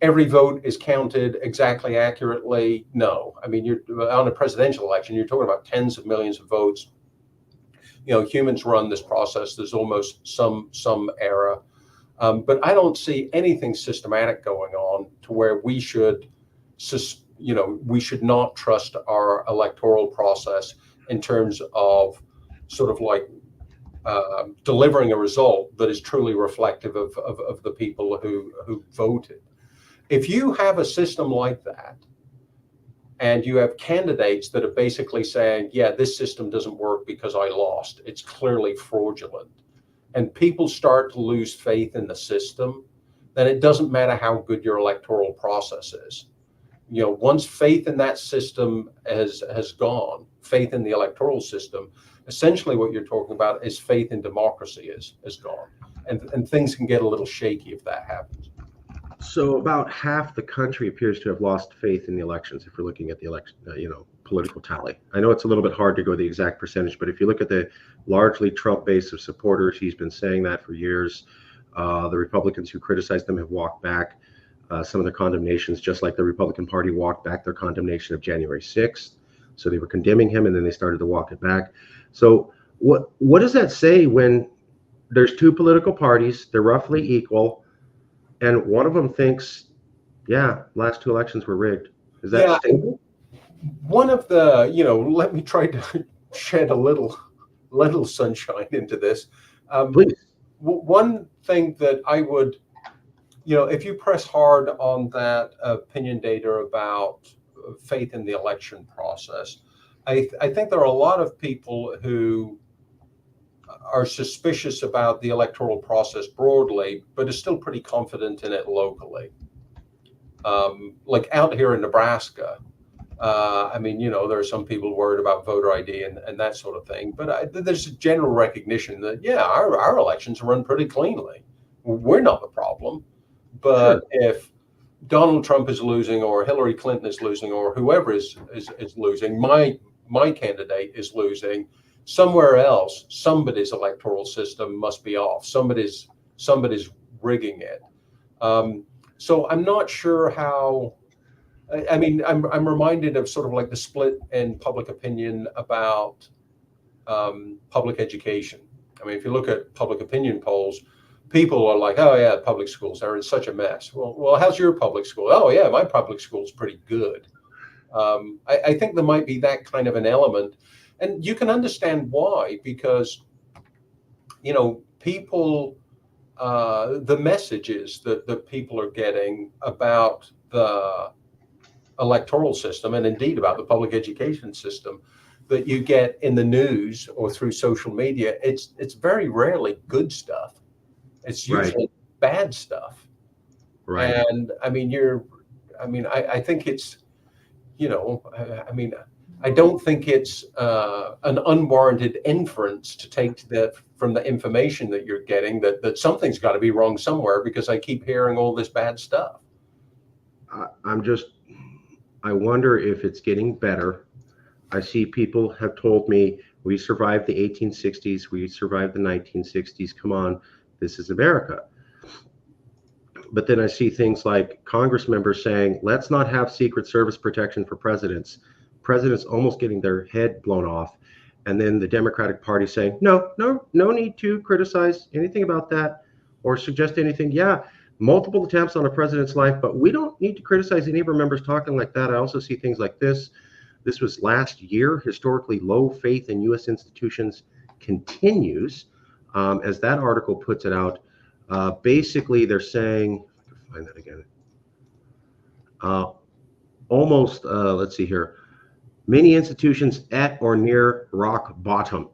every vote is counted exactly accurately? No. I mean, you're on a presidential election, you're talking about tens of millions of votes. Humans run this process. There's almost some error. But I don't see anything systematic going on to where we should not trust our electoral process in terms of sort of like delivering a result that is truly reflective of the people who voted. If you have a system like that, and you have candidates that are basically saying, yeah, this system doesn't work because I lost, it's clearly fraudulent, and people start to lose faith in the system, then it doesn't matter how good your electoral process is. Once faith in that system has gone, faith in the electoral system, essentially what you're talking about is faith in democracy is gone. And things can get a little shaky if that happens. So about half the country appears to have lost faith in the elections, if we're looking at the election, political tally. I know it's a little bit hard to go the exact percentage, but if you look at the largely Trump base of supporters, he's been saying that for years. The Republicans who criticized them have walked back some of the condemnations, just like the Republican Party walked back their condemnation of January 6th. So they were condemning him, and then they started to walk it back. So what does that say when there's two political parties, they're roughly equal, and one of them thinks, yeah, last two elections were rigged? Is that stable? One of the, let me try to shed a little sunshine into this. Please. One thing that I would, if you press hard on that opinion data about faith in the election process, I think there are a lot of people who are suspicious about the electoral process broadly, but are still pretty confident in it locally. Like out here in Nebraska, I mean, there are some people worried about voter ID and that sort of thing. But there's a general recognition that, yeah, our elections run pretty cleanly. We're not the problem. Sure. But if Donald Trump is losing, or Hillary Clinton is losing, or whoever is losing, my candidate is losing, somewhere else, somebody's electoral system must be off. Somebody's rigging it. So I'm not sure how. I mean, I'm reminded of sort of like the split in public opinion about public education. I mean, if you look at public opinion polls, people are like, "Oh yeah, public schools are in such a mess." Well, how's your public school? Oh yeah, my public school is pretty good. I think there might be that kind of an element, and you can understand why, because people, the messages that people are getting about the electoral system, and indeed about the public education system, that you get in the news or through social media, it's very rarely good stuff. It's Right. usually bad stuff. Right. And I mean, I think it's, I mean, I don't think it's an unwarranted inference to take from the information that you're getting that something's got to be wrong somewhere, because I keep hearing all this bad stuff. I wonder if it's getting better. I see people have told me, we survived the 1860s, we survived the 1960s. Come on, this is America. But then I see things like Congress members saying, let's not have Secret Service protection for presidents. Presidents almost getting their head blown off. And then the Democratic Party saying, no need to criticize anything about that or suggest anything. Yeah, multiple attempts on a president's life, but we don't need to criticize any of our members talking like that. I also see things like this. This was last year. Historically low faith in U.S. institutions continues, as that article puts it out. Basically, they're saying, if I can find that again, let's see here, many institutions at or near rock bottom.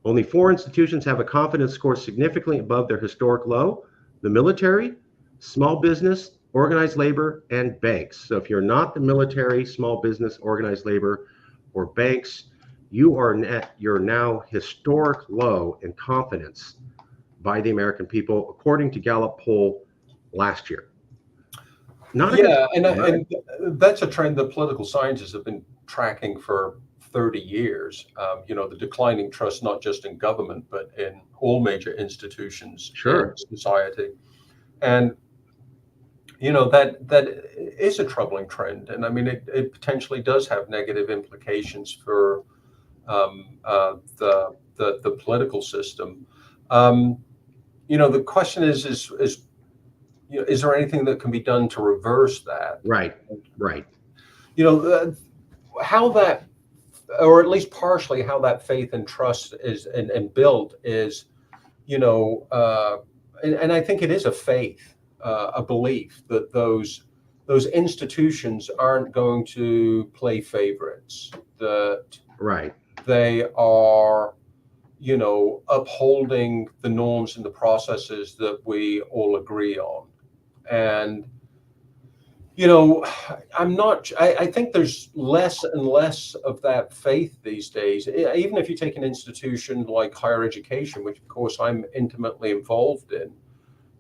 Only 4 institutions have a confidence score significantly above their historic low: the military, small business, organized labor, and banks. So if you're not the military, small business, organized labor, or banks, you're now historic low in confidence by the American people, according to Gallup poll last year. And that's a trend that political scientists have been tracking for 30 years. The declining trust, not just in government, but in all major institutions in society. And that is a troubling trend, and I mean it potentially does have negative implications for the political system. The question is there anything that can be done to reverse that? Right. How that, or at least partially how that faith and trust is and built is, and I think it is a faith, a belief that those institutions aren't going to play favorites, that they are, upholding the norms and the processes that we all agree on. And I think there's less and less of that faith these days. Even if you take an institution like higher education, which of course I'm intimately involved in,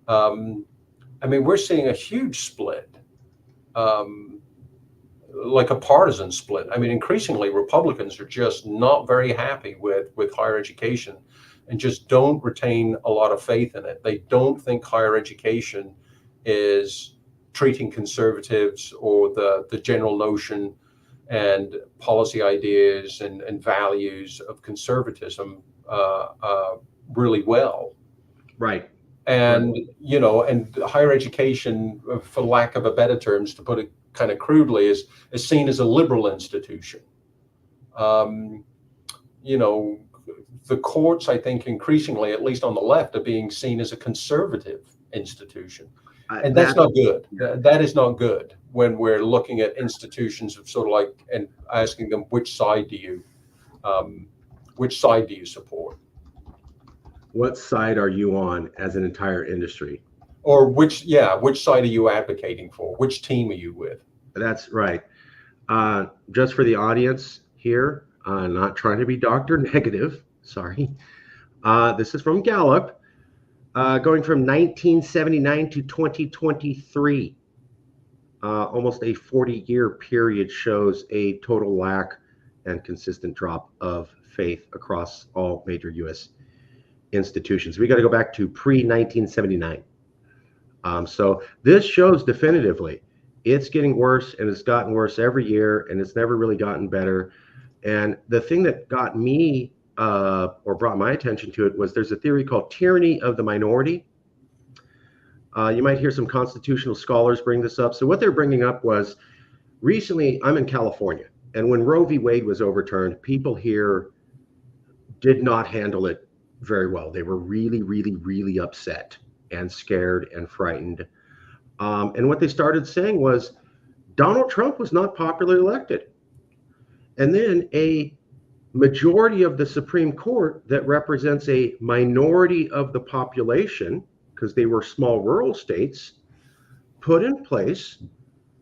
I mean, we're seeing a huge split, like a partisan split. I mean, increasingly Republicans are just not very happy with higher education and just don't retain a lot of faith in it. They don't think higher education is treating conservatives or the general notion and policy ideas and values of conservatism really well. Right. And, and higher education, for lack of a better terms, to put it kind of crudely, is seen as a liberal institution. The courts, I think, increasingly, at least on the left, are being seen as a conservative institution. And that's not good. That is not good when we're looking at institutions of sort of like, and asking them, which side do you support? What side are you on as an entire industry? Or which side are you advocating for? Which team are you with? That's right. Just for the audience here, not trying to be Dr. Negative, sorry. This is from Gallup, going from 1979 to 2023. Almost a 40-year period shows a total lack and consistent drop of faith across all major U.S. institutions. We got to go back to pre-1979. So this shows definitively it's getting worse, and it's gotten worse every year, and it's never really gotten better. And the thing that got me or brought my attention to it was there's a theory called tyranny of the minority. You might hear some constitutional scholars bring this up. So what they're bringing up was recently, I'm in California, and when Roe v. Wade was overturned, people here did not handle it very well. They were really, really, really upset and scared and frightened. And what they started saying was Donald Trump was not popularly elected. And then a majority of the Supreme Court that represents a minority of the population, because they were small rural states, put in place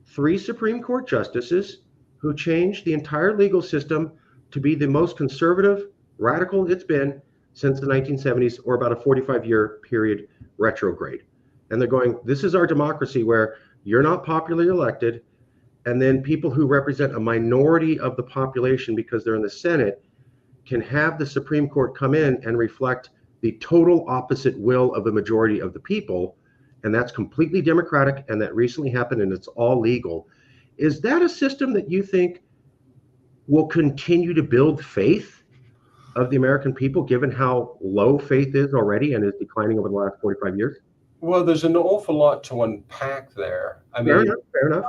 3 Supreme Court justices who changed the entire legal system to be the most conservative, radical it's been since the 1970s, or about a 45-year period retrograde. And they're going, this is our democracy where you're not popularly elected, and then people who represent a minority of the population because they're in the Senate can have the Supreme Court come in and reflect the total opposite will of the majority of the people. And that's completely democratic, and that recently happened, and it's all legal. Is that a system that you think will continue to build faith of the American people, given how low faith is already and is declining over the last 45 years? Well, there's an awful lot to unpack there. I Fair mean, enough, fair enough.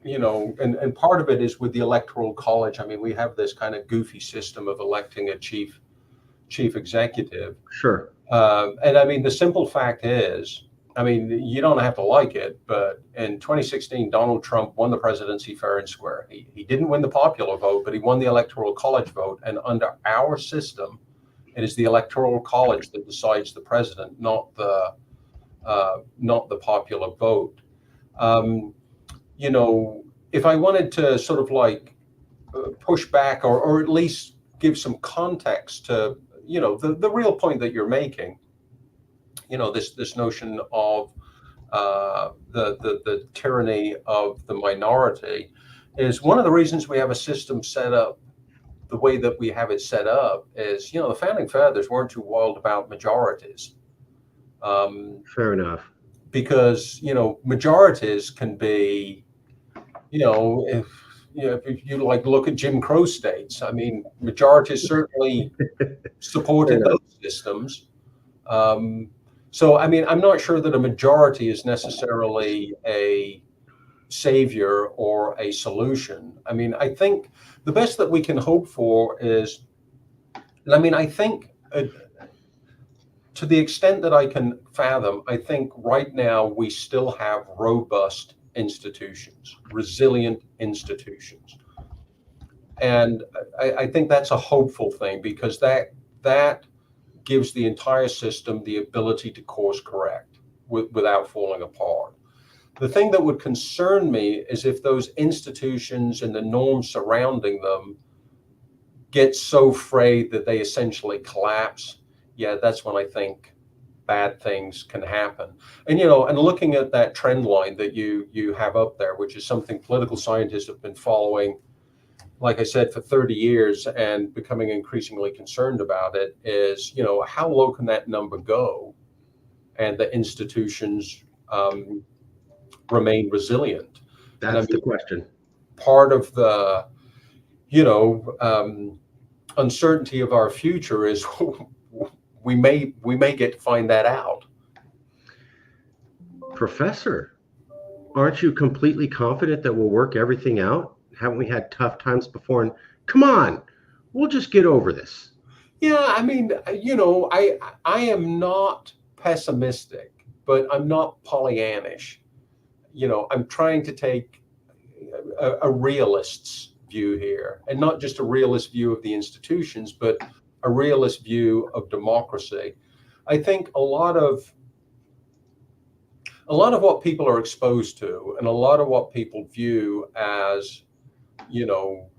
and part of it is with the Electoral College. I mean, we have this kind of goofy system of electing a chief executive. Sure. And I mean, the simple fact is, I mean, you don't have to like it, but in 2016, Donald Trump won the presidency fair and square. He didn't win the popular vote, but he won the Electoral College vote. And under our system, it is the Electoral College that decides the president, not the popular vote. If I wanted to sort of like push back or at least give some context to, the real point that you're making, this notion of the tyranny of the minority is one of the reasons we have a system set up the way that we have it set up is, the founding fathers weren't too wild about majorities. Fair enough. Because, majorities can be, if you like look at Jim Crow states, I mean, majorities certainly supported those systems. So, I mean, I'm not sure that a majority is necessarily a savior or a solution. I mean, I think the best that we can hope for is, and I mean, I think to the extent that I can fathom, I think right now we still have robust institutions, resilient institutions. And I think that's a hopeful thing, because that gives the entire system the ability to course correct without falling apart. The thing that would concern me is if those institutions and the norms surrounding them get so frayed that they essentially collapse. Yeah, that's when I think bad things can happen. And, and looking at that trend line that you have up there, which is something political scientists have been following, like I said, for 30 years and becoming increasingly concerned about it, is, how low can that number go and the institutions remain resilient? That's the question. Part of the, uncertainty of our future is we may get to find that out. Professor, aren't you completely confident that we'll work everything out? Haven't we had tough times before? And come on, we'll just get over this. Yeah, I mean, I am not pessimistic, but I'm not Pollyannish. I'm trying to take a realist's view here, and not just a realist view of the institutions, but a realist view of democracy. I think a lot of what people are exposed to, and a lot of what people view as you know,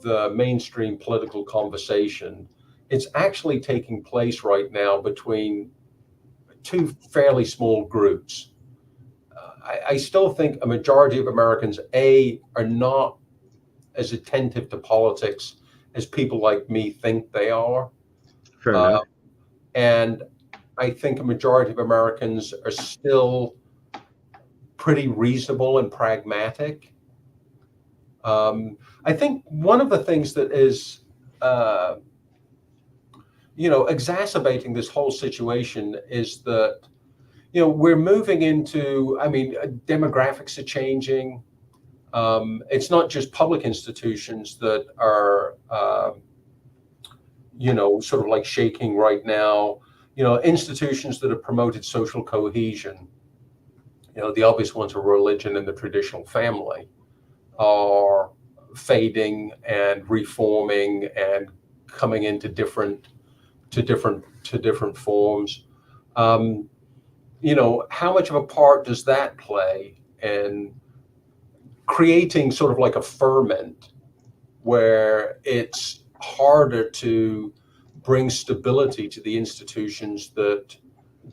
the mainstream political conversation. It's actually taking place right now between two fairly small groups. I still think a majority of Americans, are not as attentive to politics as people like me think they are. Fair Uh, enough. and I think a majority of Americans are still pretty reasonable and pragmatic. I think one of the things that is, uh, exacerbating this whole situation is that, we're moving into, demographics are changing. It's not just public institutions that are, sort of like shaking right now. Institutions that have promoted social cohesion, the obvious ones are religion and the traditional family, are fading and reforming and coming into different forms. How much of a part does that play in creating sort of like a ferment where it's harder to bring stability to the institutions that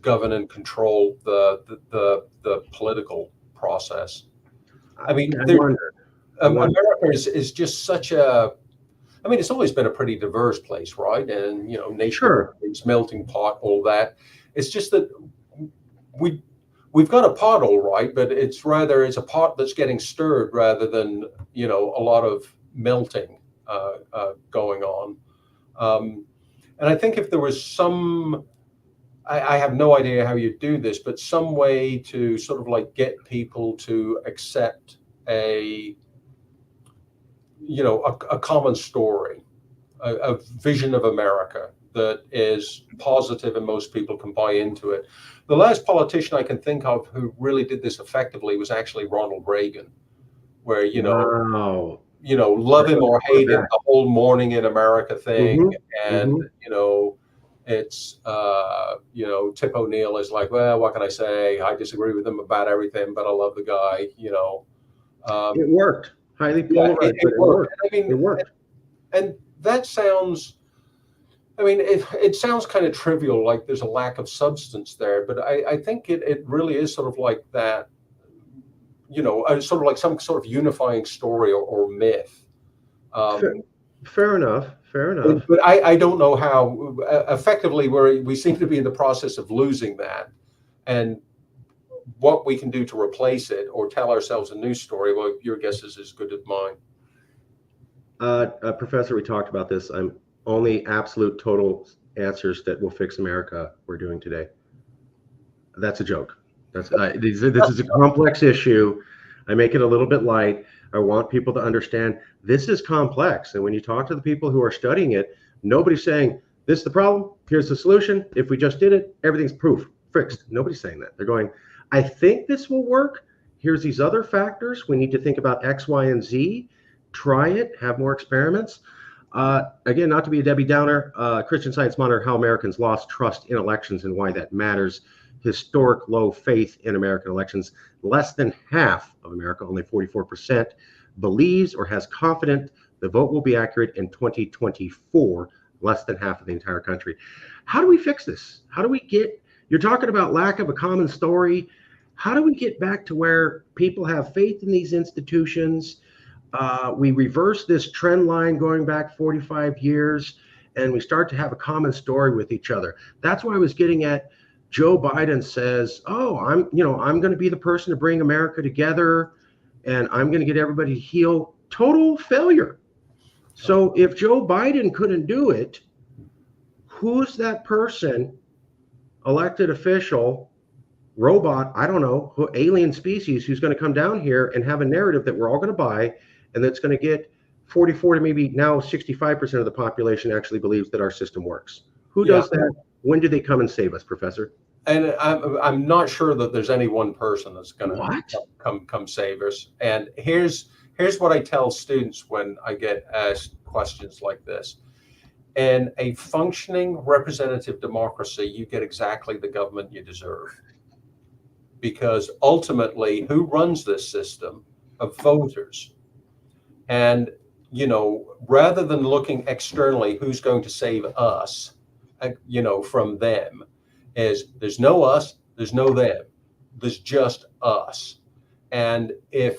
govern and control the political process? I mean, I wonder. America is just such a, it's always been a pretty diverse place, right? And, nation of Sure. states, melting pot, all that. It's just that we've got a pot, all right, but it's a pot that's getting stirred rather than, a lot of melting going on. And I think if there was some, I have no idea how you do this, but some way to sort of like get people to accept a common story, a vision of America that is positive and most people can buy into it. The last politician I can think of who really did this effectively was actually Ronald Reagan, where, Wow. love him or hate him, the whole Morning in America thing. Mm-hmm. And, Mm-hmm. it's, Tip O'Neill is like, well, what can I say? I disagree with him about everything, but I love the guy, It worked. Highly Yeah, polarized, but it worked. worked. I mean, It worked. and that sounds, it sounds kind of trivial, like there's a lack of substance there, but I think it really is sort of like that, sort of like some sort of unifying story or myth. Fair enough. Fair enough. But I don't know how effectively we seem to be in the process of losing that, and what we can do to replace it or tell ourselves a new story. Well, your guess is as good as mine. Professor, we talked about this. I'm only absolute total answers that will fix America we're doing today. That's a joke. This is a complex issue. I make it a little bit light. I want people to understand this is complex. And when you talk to the people who are studying it, nobody's saying, this is the problem, here's the solution. If we just did it, everything's fixed. Nobody's saying that. They're going, I think this will work. Here's these other factors. We need to think about X, Y, and Z. Try it, have more experiments. Again, not to be a Debbie Downer, Christian Science monitor how Americans lost trust in elections and why that matters. Historic low faith in American elections. Less than half of America, only 44%, believes or has confidence the vote will be accurate in 2024. Less than half of the entire country. How do we fix this? How do we get, you're talking about lack of a common story. How do we get back to where people have faith in these institutions? We reverse this trend line going back 45 years, and we start to have a common story with each other. That's why I was getting at Joe Biden says, oh, I'm going to be the person to bring America together, and I'm going to get everybody to heal. Total failure. So if Joe Biden couldn't do it, who's that person, elected official, robot, I don't know, alien species, who's going to come down here and have a narrative that we're all going to buy, and that's going to get 44 to maybe now 65% of the population actually believes that our system works. Who does that? When do they come and save us, Professor? And I'm not sure that there's any one person that's going to come save us. And here's what I tell students when I get asked questions like this. In a functioning representative democracy, you get exactly the government you deserve. Because ultimately, who runs this system of voters? And, rather than looking externally, who's going to save us, from them, there's no us, there's no them, there's just us. And if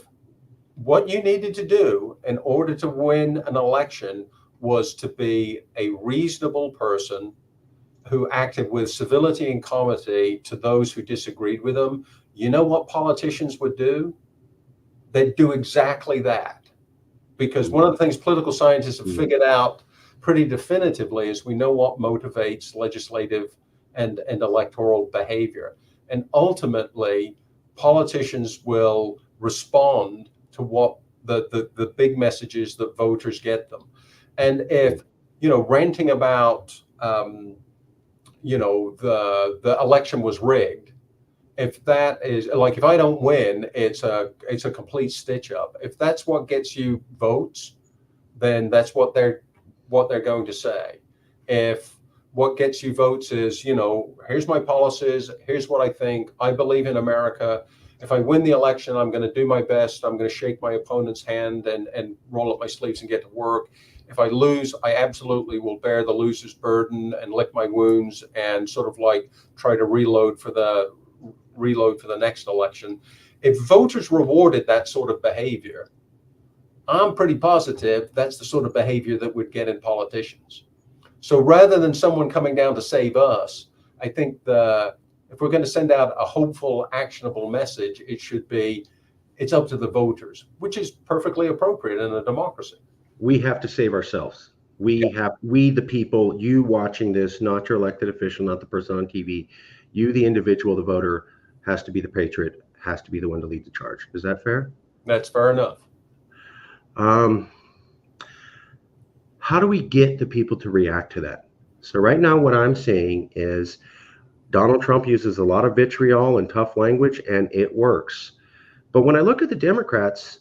what you needed to do in order to win an election was to be a reasonable person who acted with civility and comity to those who disagreed with them, you know what politicians would do? They'd do exactly that. Because one of the things political scientists have figured out pretty definitively is we know what motivates legislative and electoral behavior. And ultimately, politicians will respond to what the big messages that voters get them. And if, ranting about, the election was rigged, if that is like, if I don't win, it's a complete stitch up. If that's what gets you votes, then that's what they're going to say. If what gets you votes is, here's my policies, here's what I think, I believe in America. If I win the election, I'm going to do my best. I'm going to shake my opponent's hand and roll up my sleeves and get to work. If I lose, I absolutely will bear the loser's burden and lick my wounds and sort of like try to reload for the next election. If voters rewarded that sort of behavior, I'm pretty positive that's the sort of behavior that would get in politicians. So rather than someone coming down to save us, I think if we're going to send out a hopeful, actionable message, it should be, it's up to the voters, which is perfectly appropriate in a democracy. We have to save ourselves. We the people, you watching this, not your elected official, not the person on TV, you, the individual, the voter, has to be the patriot, has to be the one to lead the charge. Is that fair? That's fair enough. How do we get the people to react to that? So right now, what I'm saying is Donald Trump uses a lot of vitriol and tough language, and it works. But when I look at the Democrats,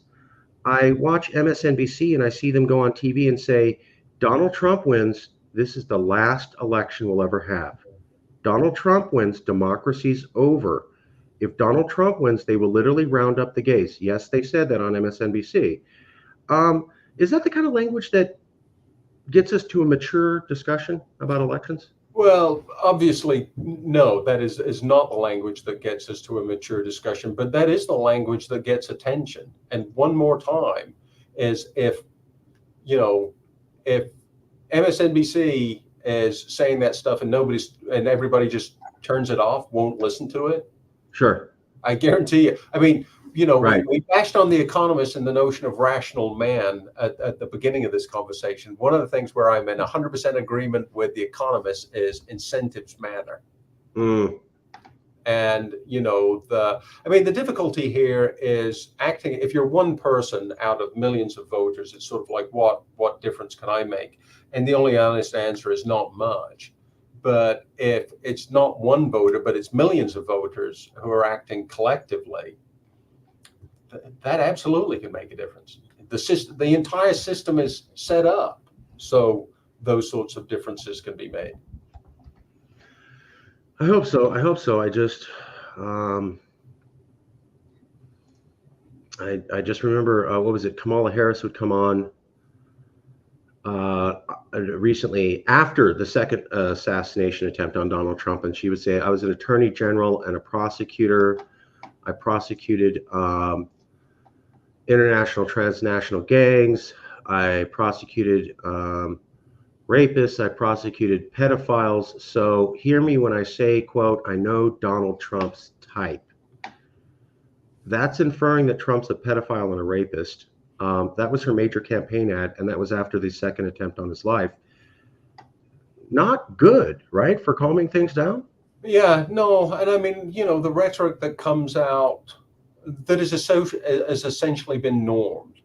I watch MSNBC and I see them go on TV and say, Donald Trump wins, this is the last election we'll ever have. Donald Trump wins, democracy's over. If Donald Trump wins, they will literally round up the gays. Yes, they said that on MSNBC. Is that the kind of language that gets us to a mature discussion about elections? Well, obviously, no, that is not the language that gets us to a mature discussion, but that is the language that gets attention. And one more time is if MSNBC is saying that stuff and everybody just turns it off, won't listen to it. Sure. I guarantee you. I mean, right. we bashed on The Economist and the notion of rational man at the beginning of this conversation. One of the things where I'm in 100% agreement with The Economist is incentives matter. And, the difficulty here is acting, if you're one person out of millions of voters, it's sort of like, what difference can I make? And the only honest answer is not much. But if it's not one voter, but it's millions of voters who are acting collectively, that absolutely can make a difference. The entire system is set up so those sorts of differences can be made. I hope so. I just, I just remember, what was it? Kamala Harris would come on recently after the second assassination attempt on Donald Trump, and she would say, I was an attorney general and a prosecutor. I prosecuted international, transnational gangs. I prosecuted rapists. I prosecuted pedophiles. So hear me when I say, quote, I know Donald Trump's type. That's inferring that Trump's a pedophile and a rapist. That was her major campaign ad, and that was after the second attempt on his life. Not good, right, for calming things down? Yeah, no, and I mean, the rhetoric that comes out that has essentially been normed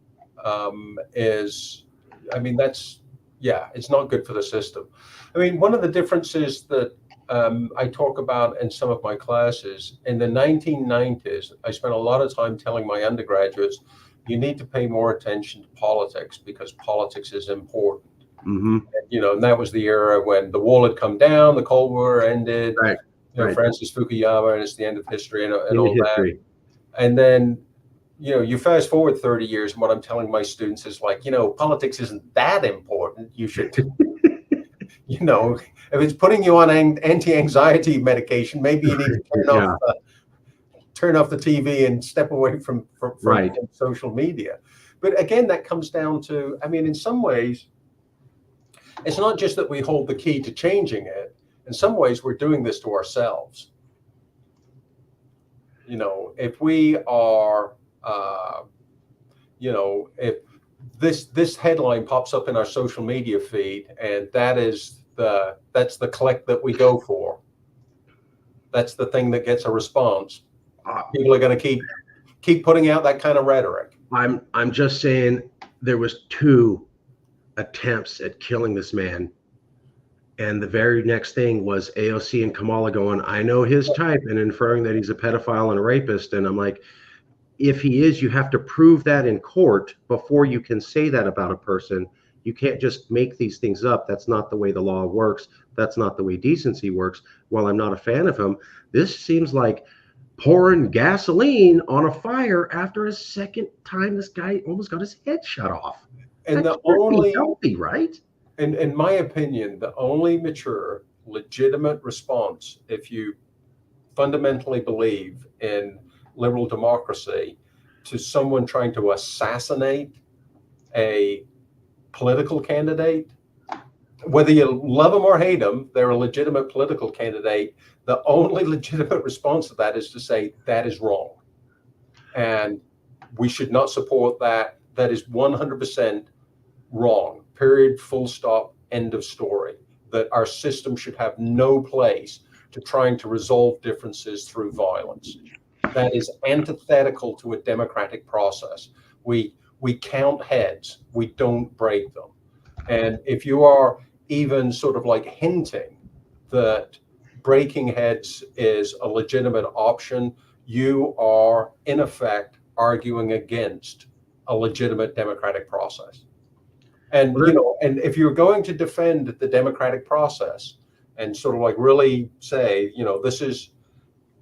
it's not good for the system. I mean, one of the differences that I talk about in some of my classes, in the 1990s, I spent a lot of time telling my undergraduates, you need to pay more attention to politics because politics is important. Mm-hmm. And that was the era when the wall had come down, the Cold War ended, right. Francis Fukuyama, and it's the end of history and all history. that. And then, you fast forward 30 years, and what I'm telling my students is like, politics isn't that important. You should, if it's putting you on anti-anxiety medication, maybe you need to Yeah, turn off the TV and step away from right. social media. But again, that comes down to, I mean, in some ways, it's not just that we hold the key to changing it. In some ways, we're doing this to ourselves. If we are, if this headline pops up in our social media feed, and that's the click that we go for. That's the thing that gets a response. People are going to keep putting out that kind of rhetoric. I'm just saying there was 2 attempts at killing this man, and the very next thing was AOC and Kamala going, I know his type, and inferring that he's a pedophile and a rapist. And I'm like, if he is, you have to prove that in court before you can say that about a person. You can't just make these things up. That's not the way the law works. That's not the way decency works. While I'm not a fan of him, this seems like pouring gasoline on a fire after a second time this guy almost got his head shut off. And That's pretty healthy, right? in my opinion, the only mature, legitimate response, if you fundamentally believe in liberal democracy, to someone trying to assassinate a political candidate, whether you love them or hate them, they're a legitimate political candidate. The only legitimate response to that is to say that is wrong, and we should not support that. That is 100% wrong. Period. Full stop. End of story. That our system should have no place to trying to resolve differences through violence. That is antithetical to a democratic process. We count heads. We don't break them. And if you are even sort of like hinting that breaking heads is a legitimate option, you are in effect arguing against a legitimate democratic process. And and if you're going to defend the democratic process and sort of like really say, this is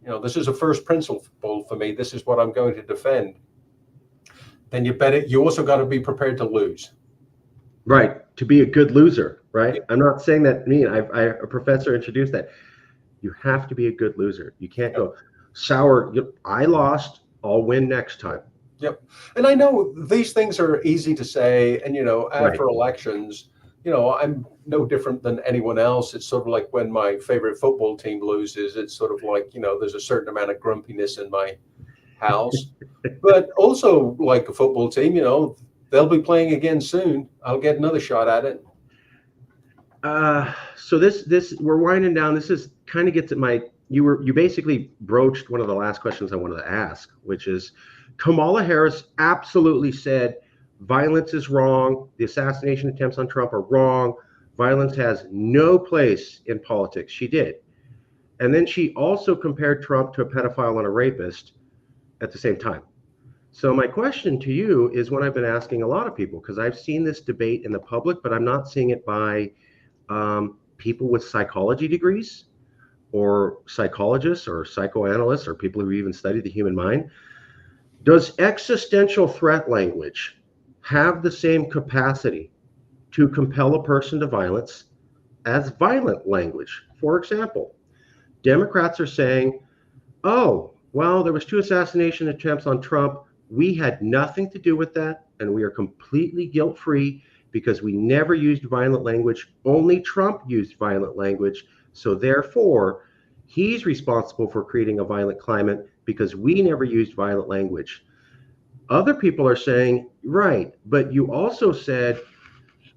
a first principle for me, this is what I'm going to defend, then you also got to be prepared to lose. Right. To be a good loser, right? Yeah. I'm not saying that a professor introduced that. You have to be a good loser. You can't go sour. I lost, I'll win next time. Yep. And I know these things are easy to say. And, after elections, I'm no different than anyone else. It's sort of like when my favorite football team loses, it's sort of like, there's a certain amount of grumpiness in my house. But also like a football team, they'll be playing again soon. I'll get another shot at it. So this we're winding down. This is kind of gets at you basically broached one of the last questions I wanted to ask, which is Kamala Harris absolutely said violence is wrong. The assassination attempts on Trump are wrong. Violence has no place in politics. She did. And then she also compared Trump to a pedophile and a rapist at the same time. So my question to you is one I've been asking a lot of people, because I've seen this debate in the public, but I'm not seeing it by people with psychology degrees or psychologists or psychoanalysts or people who even study the human mind. Does existential threat language have the same capacity to compel a person to violence as violent language? For example, Democrats are saying, oh, well, there was 2 assassination attempts on Trump. We had nothing to do with that, and we are completely guilt-free because we never used violent language. Only Trump used violent language. So therefore, he's responsible for creating a violent climate because we never used violent language. Other people are saying, right, but you also said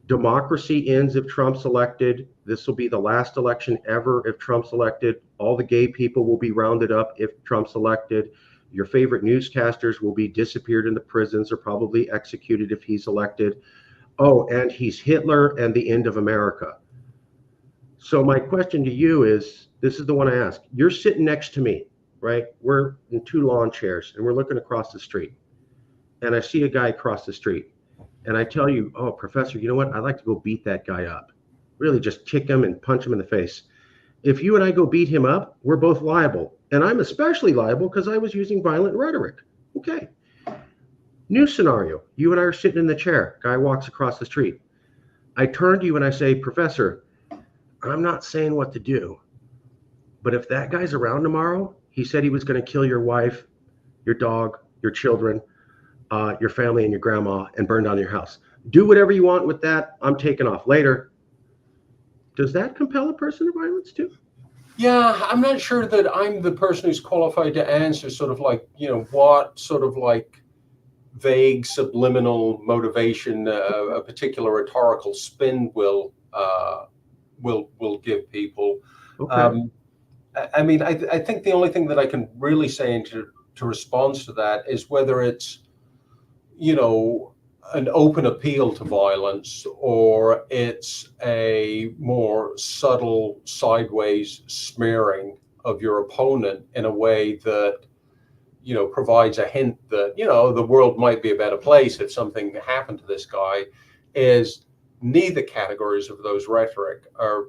democracy ends if Trump's elected. This will be the last election ever if Trump's elected. All the gay people will be rounded up if Trump's elected. Your favorite newscasters will be disappeared into prisons or probably executed if he's elected. Oh, and he's Hitler and the end of America. So my question to you is, this is the one I ask. You're sitting next to me, right? We're in 2 lawn chairs and we're looking across the street. And I see a guy across the street. And I tell you, oh, professor, you know what? I'd like to go beat that guy up. Really just kick him and punch him in the face. If you and I go beat him up, we're both liable. And I'm especially liable because I was using violent rhetoric. Okay. New scenario. You and I are sitting in the chair. Guy walks across the street. I turn to you and I say, Professor, I'm not saying what to do, but if that guy's around tomorrow, he said he was going to kill your wife, your dog, your children, your family, and your grandma, and burn down your house. Do whatever you want with that. I'm taking off later. Does that compel a person to violence too? Yeah, I'm not sure that I'm the person who's qualified to answer sort of like, what sort of like vague subliminal motivation a particular rhetorical spin will give people. Okay. I mean, I think the only thing that I can really say to respond to that is whether it's, an open appeal to violence, or it's a more subtle sideways smearing of your opponent in a way that, provides a hint that, the world might be a better place if something happened to this guy. Is neither categories of those rhetoric are,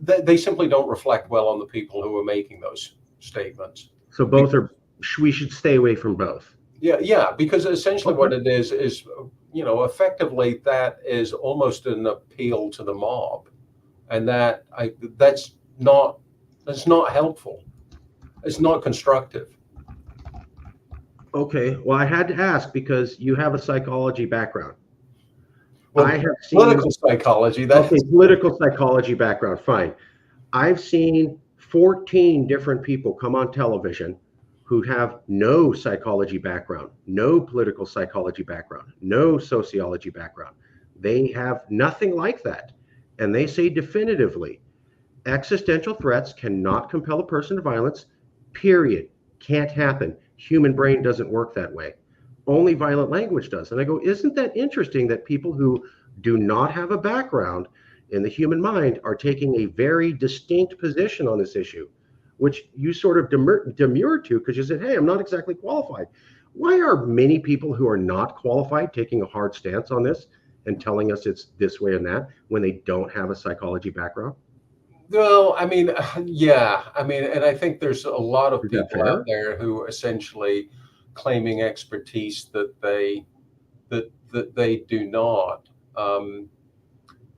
they simply don't reflect well on the people who are making those statements. So both are, we should stay away from both. Yeah, because essentially Okay. what it is, effectively that is almost an appeal to the mob, and that's not helpful. It's not constructive. Okay. Well, I had to ask because you have a psychology background. Well, I have seen political psychology. That's okay, political psychology background. Fine. I've seen 14 different people come on television who have no psychology background, no political psychology background, no sociology background. They have nothing like that. And they say definitively, existential threats cannot compel a person to violence, period. Can't happen. Human brain doesn't work that way. Only violent language does. And I go, isn't that interesting that people who do not have a background in the human mind are taking a very distinct position on this issue, which you sort of demur to because you said, hey, I'm not exactly qualified. Why are many people who are not qualified taking a hard stance on this and telling us it's this way and that when they don't have a psychology background? Well, I mean, yeah, I mean, and I think there's a lot of Is that people out fair? there who essentially claiming expertise that they do not. Um,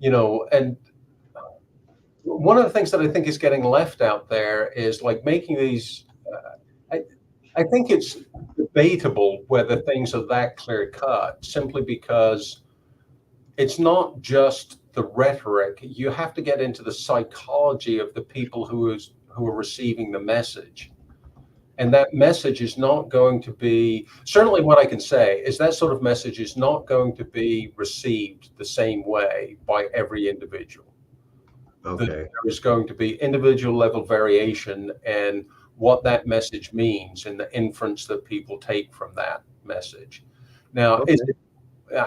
and one of the things that I think is getting left out there is like making these. I I think it's debatable whether things are that clear cut, simply because it's not just the rhetoric. You have to get into the psychology of the people who are receiving the message. And that message is not going to be, certainly what I can say is that sort of message is not going to be received the same way by every individual. That Okay. there is going to be individual level variation and what that message means and the inference that people take from that message. Now, is Okay. it,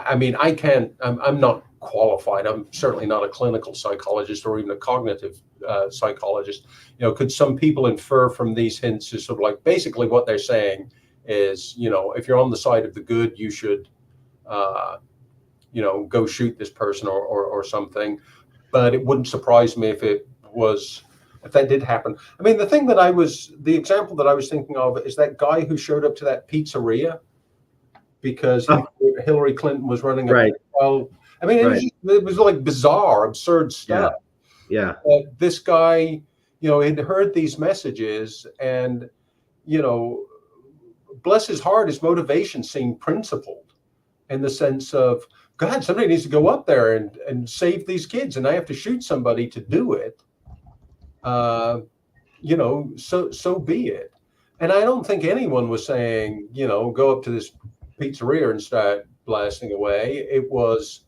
I mean, I can't, I'm not qualified. I'm certainly not a clinical psychologist or even a cognitive psychologist. Could some people infer from these hints is sort of like basically what they're saying is, if you're on the side of the good, you should, uh, go shoot this person or something. But it wouldn't surprise me if that did happen. I mean, the example that I was thinking of is that guy who showed up to that pizzeria because Oh, Hillary Clinton was running a, right. well, I mean, Right. it was like bizarre, absurd Yeah. stuff. Yeah. This guy, had heard these messages and, you know, bless his heart, his motivation seemed principled in the sense of, God, somebody needs to go up there and save these kids, and I have to shoot somebody to do it. Uh, so be it. And I don't think anyone was saying, go up to this pizzeria and start blasting away. It was,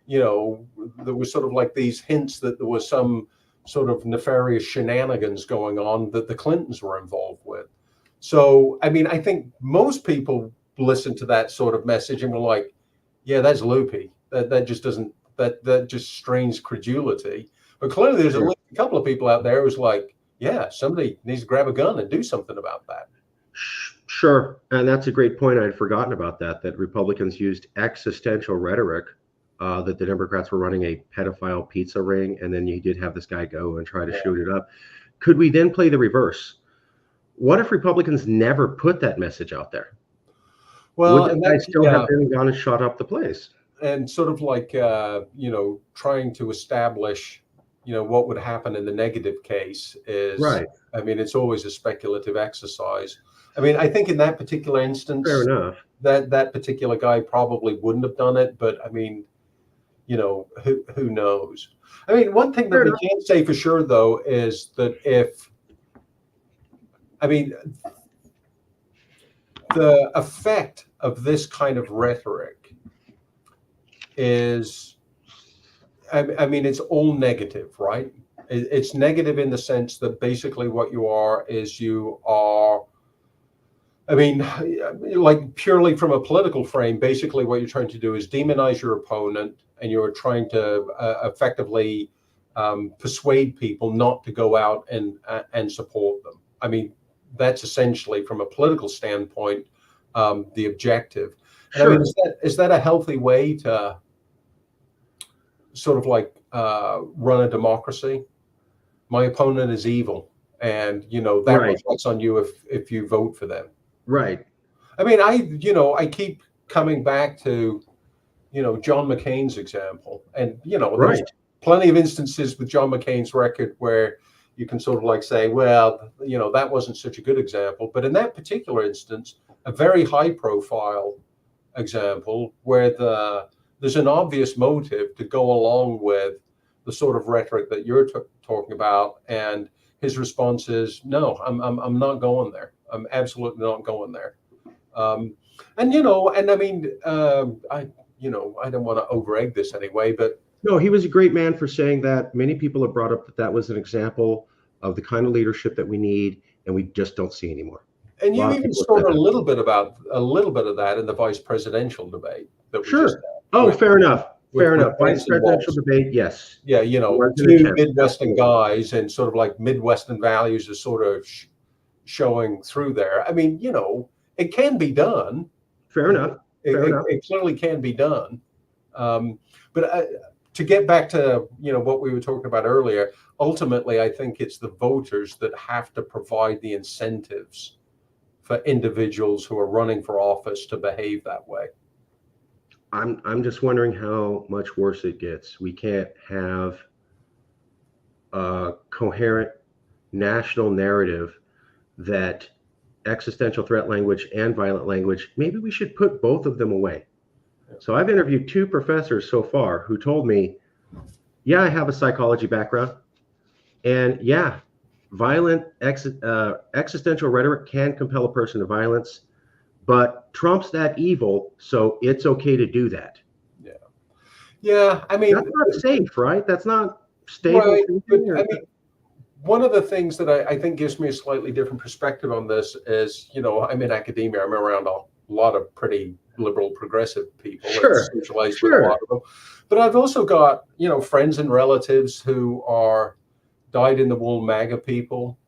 there was sort of like these hints that there was some sort of nefarious shenanigans going on that the Clintons were involved with. So, I mean, I think most people listen to that sort of message and were like, yeah, that's loopy. That just doesn't, that just strains credulity. But clearly there's at Sure. least a couple of people out there who's like, yeah, somebody needs to grab a gun and do something about that. Sure. And that's a great point. I'd forgotten about that, that Republicans used existential rhetoric, that the Democrats were running a pedophile pizza ring. And then you did have this guy go and try to Yeah. shoot it up. Could we then play the reverse? What if Republicans never put that message out there? Well, would the and guy that, still yeah, have been gone and shot up the place? and sort of like, trying to establish, what would happen in the negative case is, Right. I mean, it's always a speculative exercise. I mean, I think in that particular Fair instance, enough. that particular guy probably wouldn't have done it, but I mean, who knows? I mean, one thing that Fair we enough. can say for sure, though, is that I mean, the effect of this kind of rhetoric is, I mean, it's all negative, right? It's negative in the sense that basically what you are is you are, I mean, like purely from a political frame, basically what you're trying to do is demonize your opponent, and you're trying to effectively persuade people not to go out and support them. I mean, that's essentially from a political standpoint the objective. And I mean, Sure. is that a healthy way to sort of like run a democracy? My opponent is evil, and that Right. reflects on you if you vote for them. Right. I mean, I keep coming back to, John McCain's example. And, there's Right. plenty of instances with John McCain's record where you can sort of like say, well, that wasn't such a good example. But in that particular instance, a very high profile example where there's an obvious motive to go along with the sort of rhetoric that you're talking about. And his response is, no, I'm not going there. I'm absolutely not going there. And and I mean, I don't want to overegg this anyway, but No, he was a great man for saying that. Many people have brought up that that was an example of the kind of leadership that we need, and we just don't see anymore. and A you lot of even people have saw said a that. little bit of that in the vice presidential debate that we just Sure. had Oh, fair enough. Fair with enough. Vice Pence and presidential Walz. debate, yes. Yeah, There was an two attempt. Midwestern Absolutely. guys, and sort of like Midwestern values are sort of showing through there. I mean, it can be done. Fair enough. Fair enough. It clearly can be done. But to get back to what we were talking about earlier, ultimately, I think it's the voters that have to provide the incentives for individuals who are running for office to behave that way. I'm just wondering how much worse it gets. We can't have a coherent national narrative that existential threat language and violent language, maybe we should put both of them away. So I've interviewed two professors so far who told me, yeah, I have a psychology background. And yeah, violent existential rhetoric can compel a person to violence, but Trump's that evil, so it's okay to do that. Yeah. Yeah. I mean, That's not safe, right? That's not stable right. But thinking. I mean, one of the things that I think gives me a slightly different perspective on this is, I'm in academia. I'm around a lot of pretty liberal, progressive people and Sure, socialized with a lot sure. of them. But I've also got, friends and relatives who are dyed in the wool MAGA people.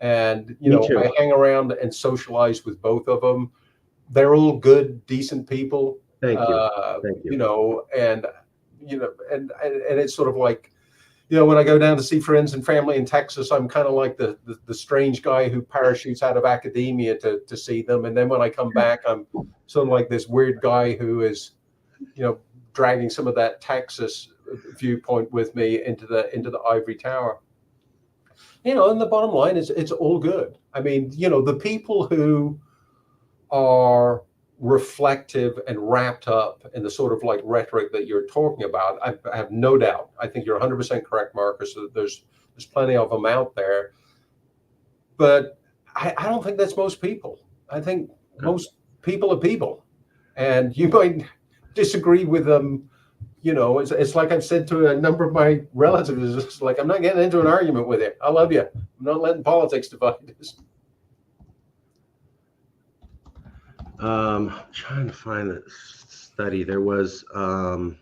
And, Me too. I hang around and socialize with both of them. They're all good, decent people. Thank you. Thank you. And it's sort of like, when I go down to see friends and family in Texas, I'm kind of like the strange guy who parachutes out of academia to see them. And then when I come back, I'm sort of like this weird guy who is, dragging some of that Texas viewpoint with me into the ivory tower. And the bottom line is it's all good. I mean, the people who are reflective and wrapped up in the sort of like rhetoric that you're talking about, I have no doubt. I think you're 100% correct, Marcus. There's plenty of them out there, but I don't think that's most people. I think most people are people, and you might disagree with them. It's like I've said to a number of my relatives. It's like, I'm not getting into an argument with you. I love you. I'm not letting politics divide us. I'm trying to find the study. There was some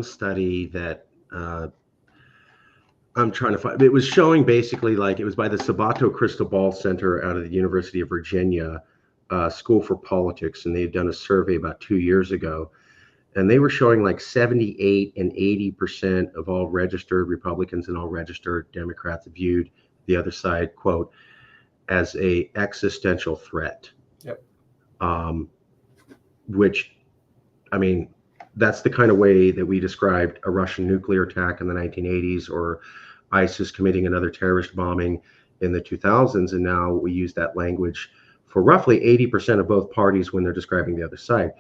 study that I'm trying to find. It was showing basically, like, it was by the Sabato Crystal Ball Center out of the University of Virginia School for Politics, and they had done a survey about 2 years ago, and they were showing like 78 and 80% of all registered Republicans and all registered Democrats viewed the other side, quote, as a existential threat. Yep. Which, I mean, that's the kind of way that we described a Russian nuclear attack in the 1980s, or ISIS committing another terrorist bombing in the 2000s. And now we use that language for roughly 80% of both parties when they're describing the other side.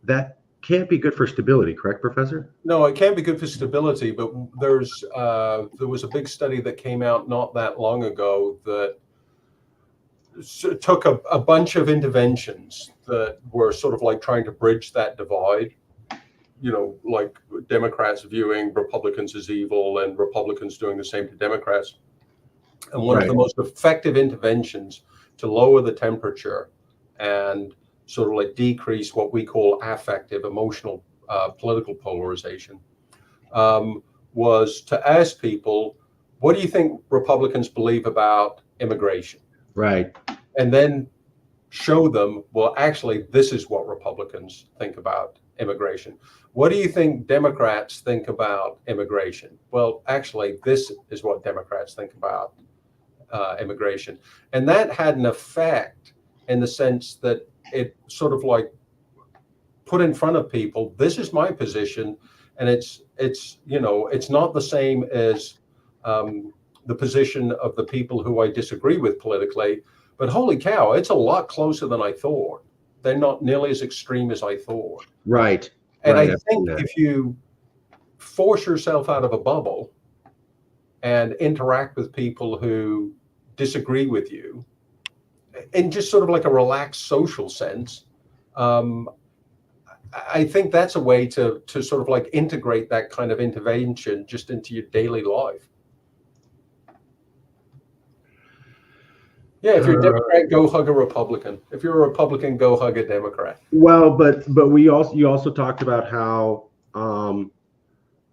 That can't be good for stability, correct, Professor? No, it can't be good for stability, but there was a big study that came out not that long ago that took a bunch of interventions that were sort of like trying to bridge that divide, like Democrats viewing Republicans as evil and Republicans doing the same to Democrats. And one of the most effective interventions to lower the temperature and sort of like decrease what we call affective, emotional, political polarization, was to ask people, what do you think Republicans believe about immigration? Right. And then show them, well, actually, this is what Republicans think about immigration. What do you think Democrats think about immigration? Well, actually, this is what Democrats think about immigration. And that had an effect in the sense that it sort of like put in front of people, this is my position, and it's not the same as the position of the people who I disagree with politically, but holy cow, it's a lot closer than I thought. They're not nearly as extreme as I thought. Right. And I think if you force yourself out of a bubble and interact with people who disagree with you in just sort of like a relaxed social sense, I think that's a way to sort of like integrate that kind of intervention just into your daily life. Yeah, if you're a Democrat, go hug a Republican. If you're a Republican, go hug a Democrat. Well, but you also talked about how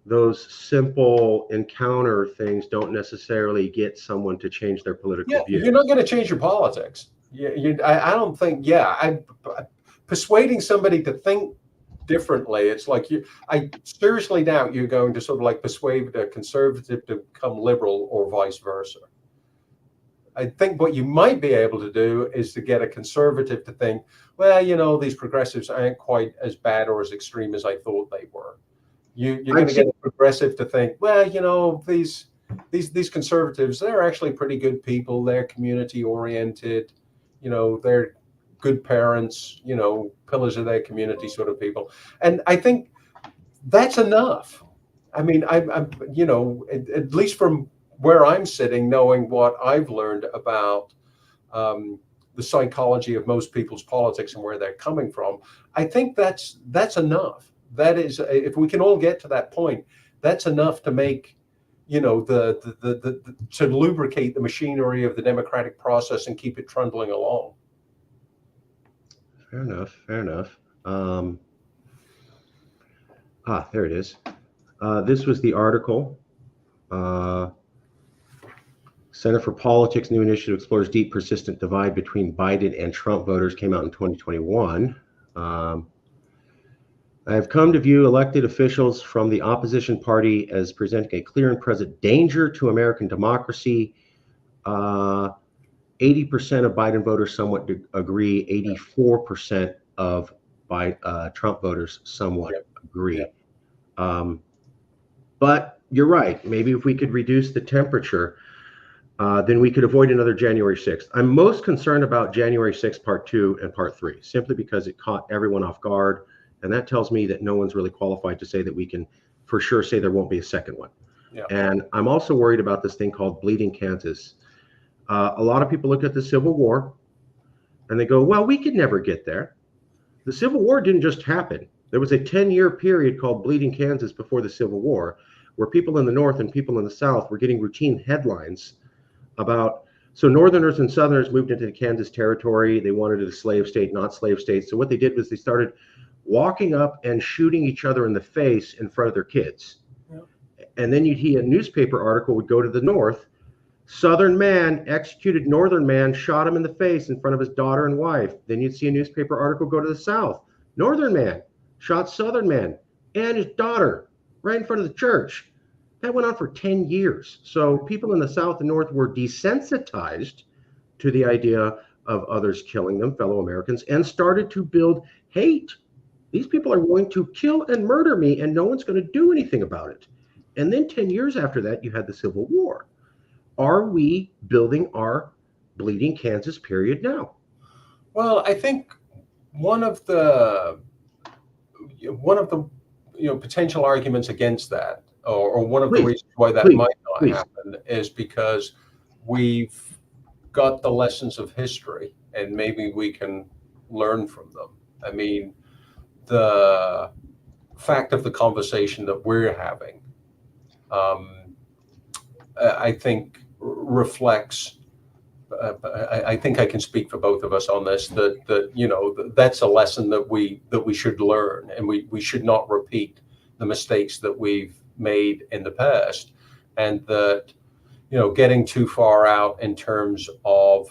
those simple encounter things don't necessarily get someone to change their political view. You're not going to change your politics. I don't think. Persuading somebody to think differently, it's like I seriously doubt you're going to sort of like persuade a conservative to become liberal or vice versa. I think what you might be able to do is to get a conservative to think, well, these progressives aren't quite as bad or as extreme as I thought they were. You're going to get a progressive to think, well, these conservatives, they're actually pretty good people. They're community oriented. They're good parents, pillars of their community sort of people. And I think that's enough. I mean, I'm at least from where I'm sitting, knowing what I've learned about the psychology of most people's politics and where they're coming from, I think that's enough. That is, if we can all get to that point, that's enough to make, to lubricate the machinery of the democratic process and keep it trundling along. Fair enough. There it is. This was the article. Center for Politics new initiative explores deep, persistent divide between Biden and Trump voters, came out in 2021. I have come to view elected officials from the opposition party as presenting a clear and present danger to American democracy. 80% of Biden voters somewhat agree. 84% of Trump voters somewhat agree. But you're right. Maybe if we could reduce the temperature, then we could avoid another January 6th. I'm most concerned about January 6th, part 2 and part 3, simply because it caught everyone off guard. And that tells me that no one's really qualified to say that we can for sure say there won't be a second one. Yeah. And I'm also worried about this thing called Bleeding Kansas. A lot of people look at the Civil War and they go, well, we could never get there. The Civil War didn't just happen. There was a 10-year period called Bleeding Kansas before the Civil War, where people in the North and people in the South were getting routine headlines about, so Northerners and Southerners moved into the Kansas territory. They wanted it a slave state, not slave state. So what they did was they started walking up and shooting each other in the face in front of their kids. Yep. And then you'd hear a newspaper article would go to the North. Southern man executed Northern man, shot him in the face in front of his daughter and wife. Then you'd see a newspaper article go to the South. Northern man shot Southern man and his daughter right in front of the church. That went on for 10 years. So people in the South and North were desensitized to the idea of others killing them, fellow Americans, and started to build hate. These people are willing to kill and murder me, and no one's going to do anything about it. And then 10 years after that, you had the Civil War. Are we building our bleeding Kansas period now? Well, I think one of the potential arguments against that, or one of the reasons why that might not happen, is because we've got the lessons of history and maybe we can learn from them. I mean, the fact of the conversation that we're having, I think reflects. I think I can speak for both of us on this. That's a lesson that we should learn, and we should not repeat the mistakes that we've made in the past, and that getting too far out in terms of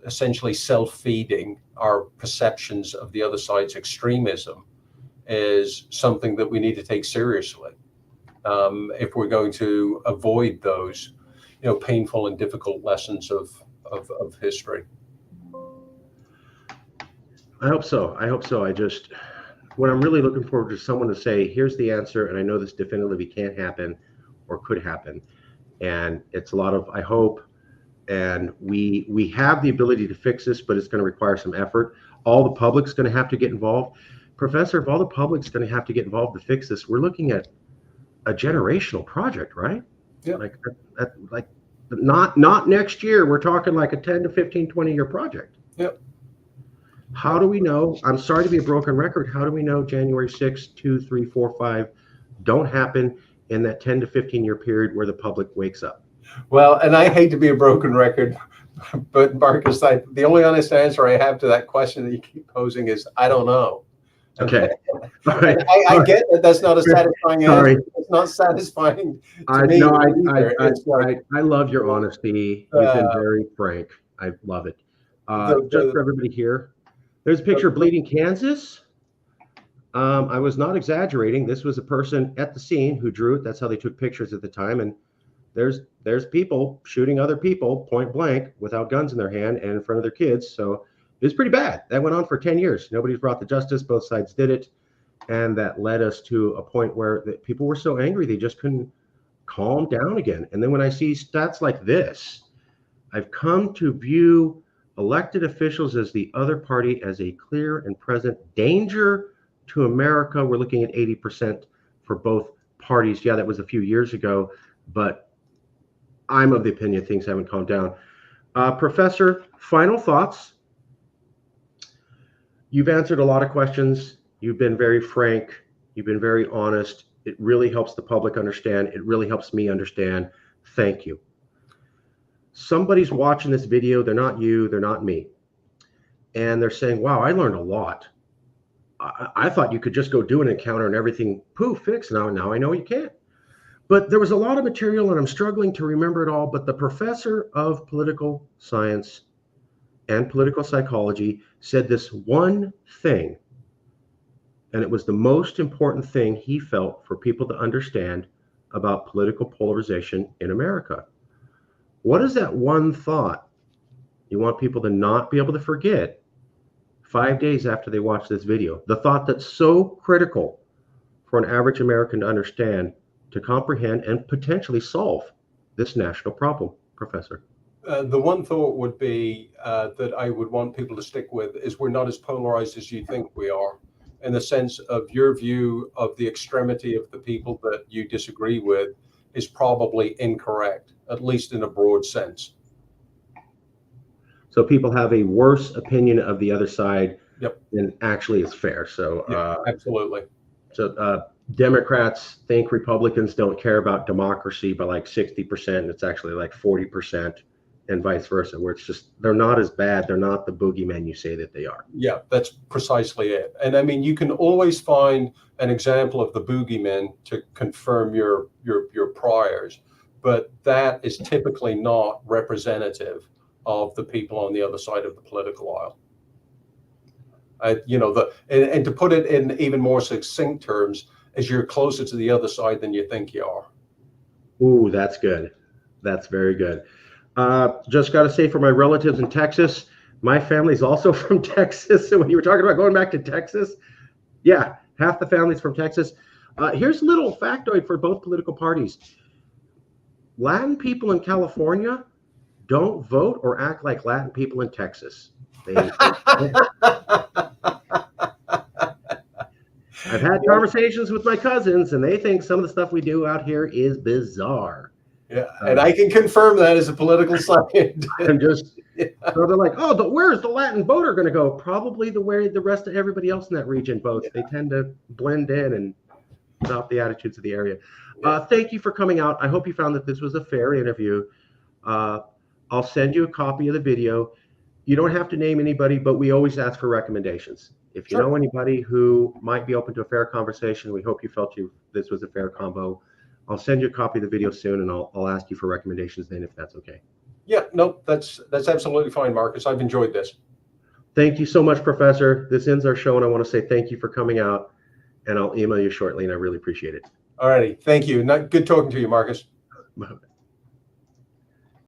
essentially self-feeding our perceptions of the other side's extremism is something that we need to take seriously if we're going to avoid those painful and difficult lessons of history. I hope so. What I'm really looking forward to is someone to say, here's the answer, and I know this definitively can't happen or could happen. And it's a lot of, I hope, and we have the ability to fix this, but it's going to require some effort. All the public's going to have to get involved. Professor, if all the public's going to have to get involved to fix this, we're looking at a generational project, right? Yeah. Like not next year. We're talking like a 10 to 15, 20-year project. Yep. How do we know? I'm sorry to be a broken record. How do we know January 6, 2, 3, 4, 5 don't happen in that 10 to 15-year period where the public wakes up? Well, and I hate to be a broken record, but Marcus, the only honest answer I have to that question that you keep posing is I don't know. Okay. I get that that's not a satisfying answer. It's not satisfying to me. I love your honesty. You've been very frank. I love it. Just for everybody here, there's a picture of bleeding Kansas. I was not exaggerating. This was a person at the scene who drew it. That's how they took pictures at the time. And there's people shooting other people point blank without guns in their hand and in front of their kids. So it was pretty bad. That went on for 10 years. Nobody's brought to justice. Both sides did it. And that led us to a point where people were so angry they just couldn't calm down again. And then when I see stats like this, I've come to view elected officials as the other party as a clear and present danger to America. We're looking at 80% for both parties. Yeah, that was a few years ago, but I'm of the opinion things haven't calmed down. Professor, final thoughts. You've answered a lot of questions. You've been very frank. You've been very honest. It really helps the public understand. It really helps me understand. Thank you. Somebody's watching this video. They're not you. They're not me. And they're saying, wow, I learned a lot. I thought you could just go do an encounter and everything, poof, fixed. Now I know you can't. But there was a lot of material and I'm struggling to remember it all. But the professor of political science and political psychology said this one thing, and it was the most important thing he felt for people to understand about political polarization in America. What is that one thought you want people to not be able to forget 5 days after they watch this video? The thought that's so critical for an average American to understand, to comprehend, and potentially solve this national problem, Professor. The one thought would be that I would want people to stick with is we're not as polarized as you think we are, in the sense of your view of the extremity of the people that you disagree with is probably incorrect, at least in a broad sense. So people have a worse opinion of the other side than actually is fair. So absolutely. So Democrats think Republicans don't care about democracy by like 60%. And it's actually like 40%. And vice versa, where it's just they're not as bad. They're not the boogeymen you say that they are. Yeah, that's precisely it. And I mean, you can always find an example of the boogeymen to confirm your priors, but that is typically not representative of the people on the other side of the political aisle. And to put it in even more succinct terms, is you're closer to the other side than you think you are. Ooh, that's good. That's very good. Just got to say, for my relatives in Texas, my family's also from Texas. So when you were talking about going back to Texas, yeah, half the family's from Texas. Here's a little factoid for both political parties. Latin people in California don't vote or act like Latin people in Texas. I've had conversations with my cousins, and they think some of the stuff we do out here is bizarre. Yeah, and I can confirm that as a political scientist. I'm just, so they're like, oh, but where's the Latin voter going to go? Probably the way the rest of everybody else in that region votes. Yeah. They tend to blend in and adopt the attitudes of the area. Yeah. Thank you for coming out. I hope you found that this was a fair interview. I'll send you a copy of the video. You don't have to name anybody, but we always ask for recommendations. If you know anybody who might be open to a fair conversation, we hope you felt this was a fair combo. I'll send you a copy of the video soon, and I'll ask you for recommendations then, if that's okay. Yeah, no, that's absolutely fine, Marcus. I've enjoyed this. Thank you so much, Professor. This ends our show, and I want to say thank you for coming out, and I'll email you shortly, and I really appreciate it. All righty. Thank you. Good talking to you, Marcus.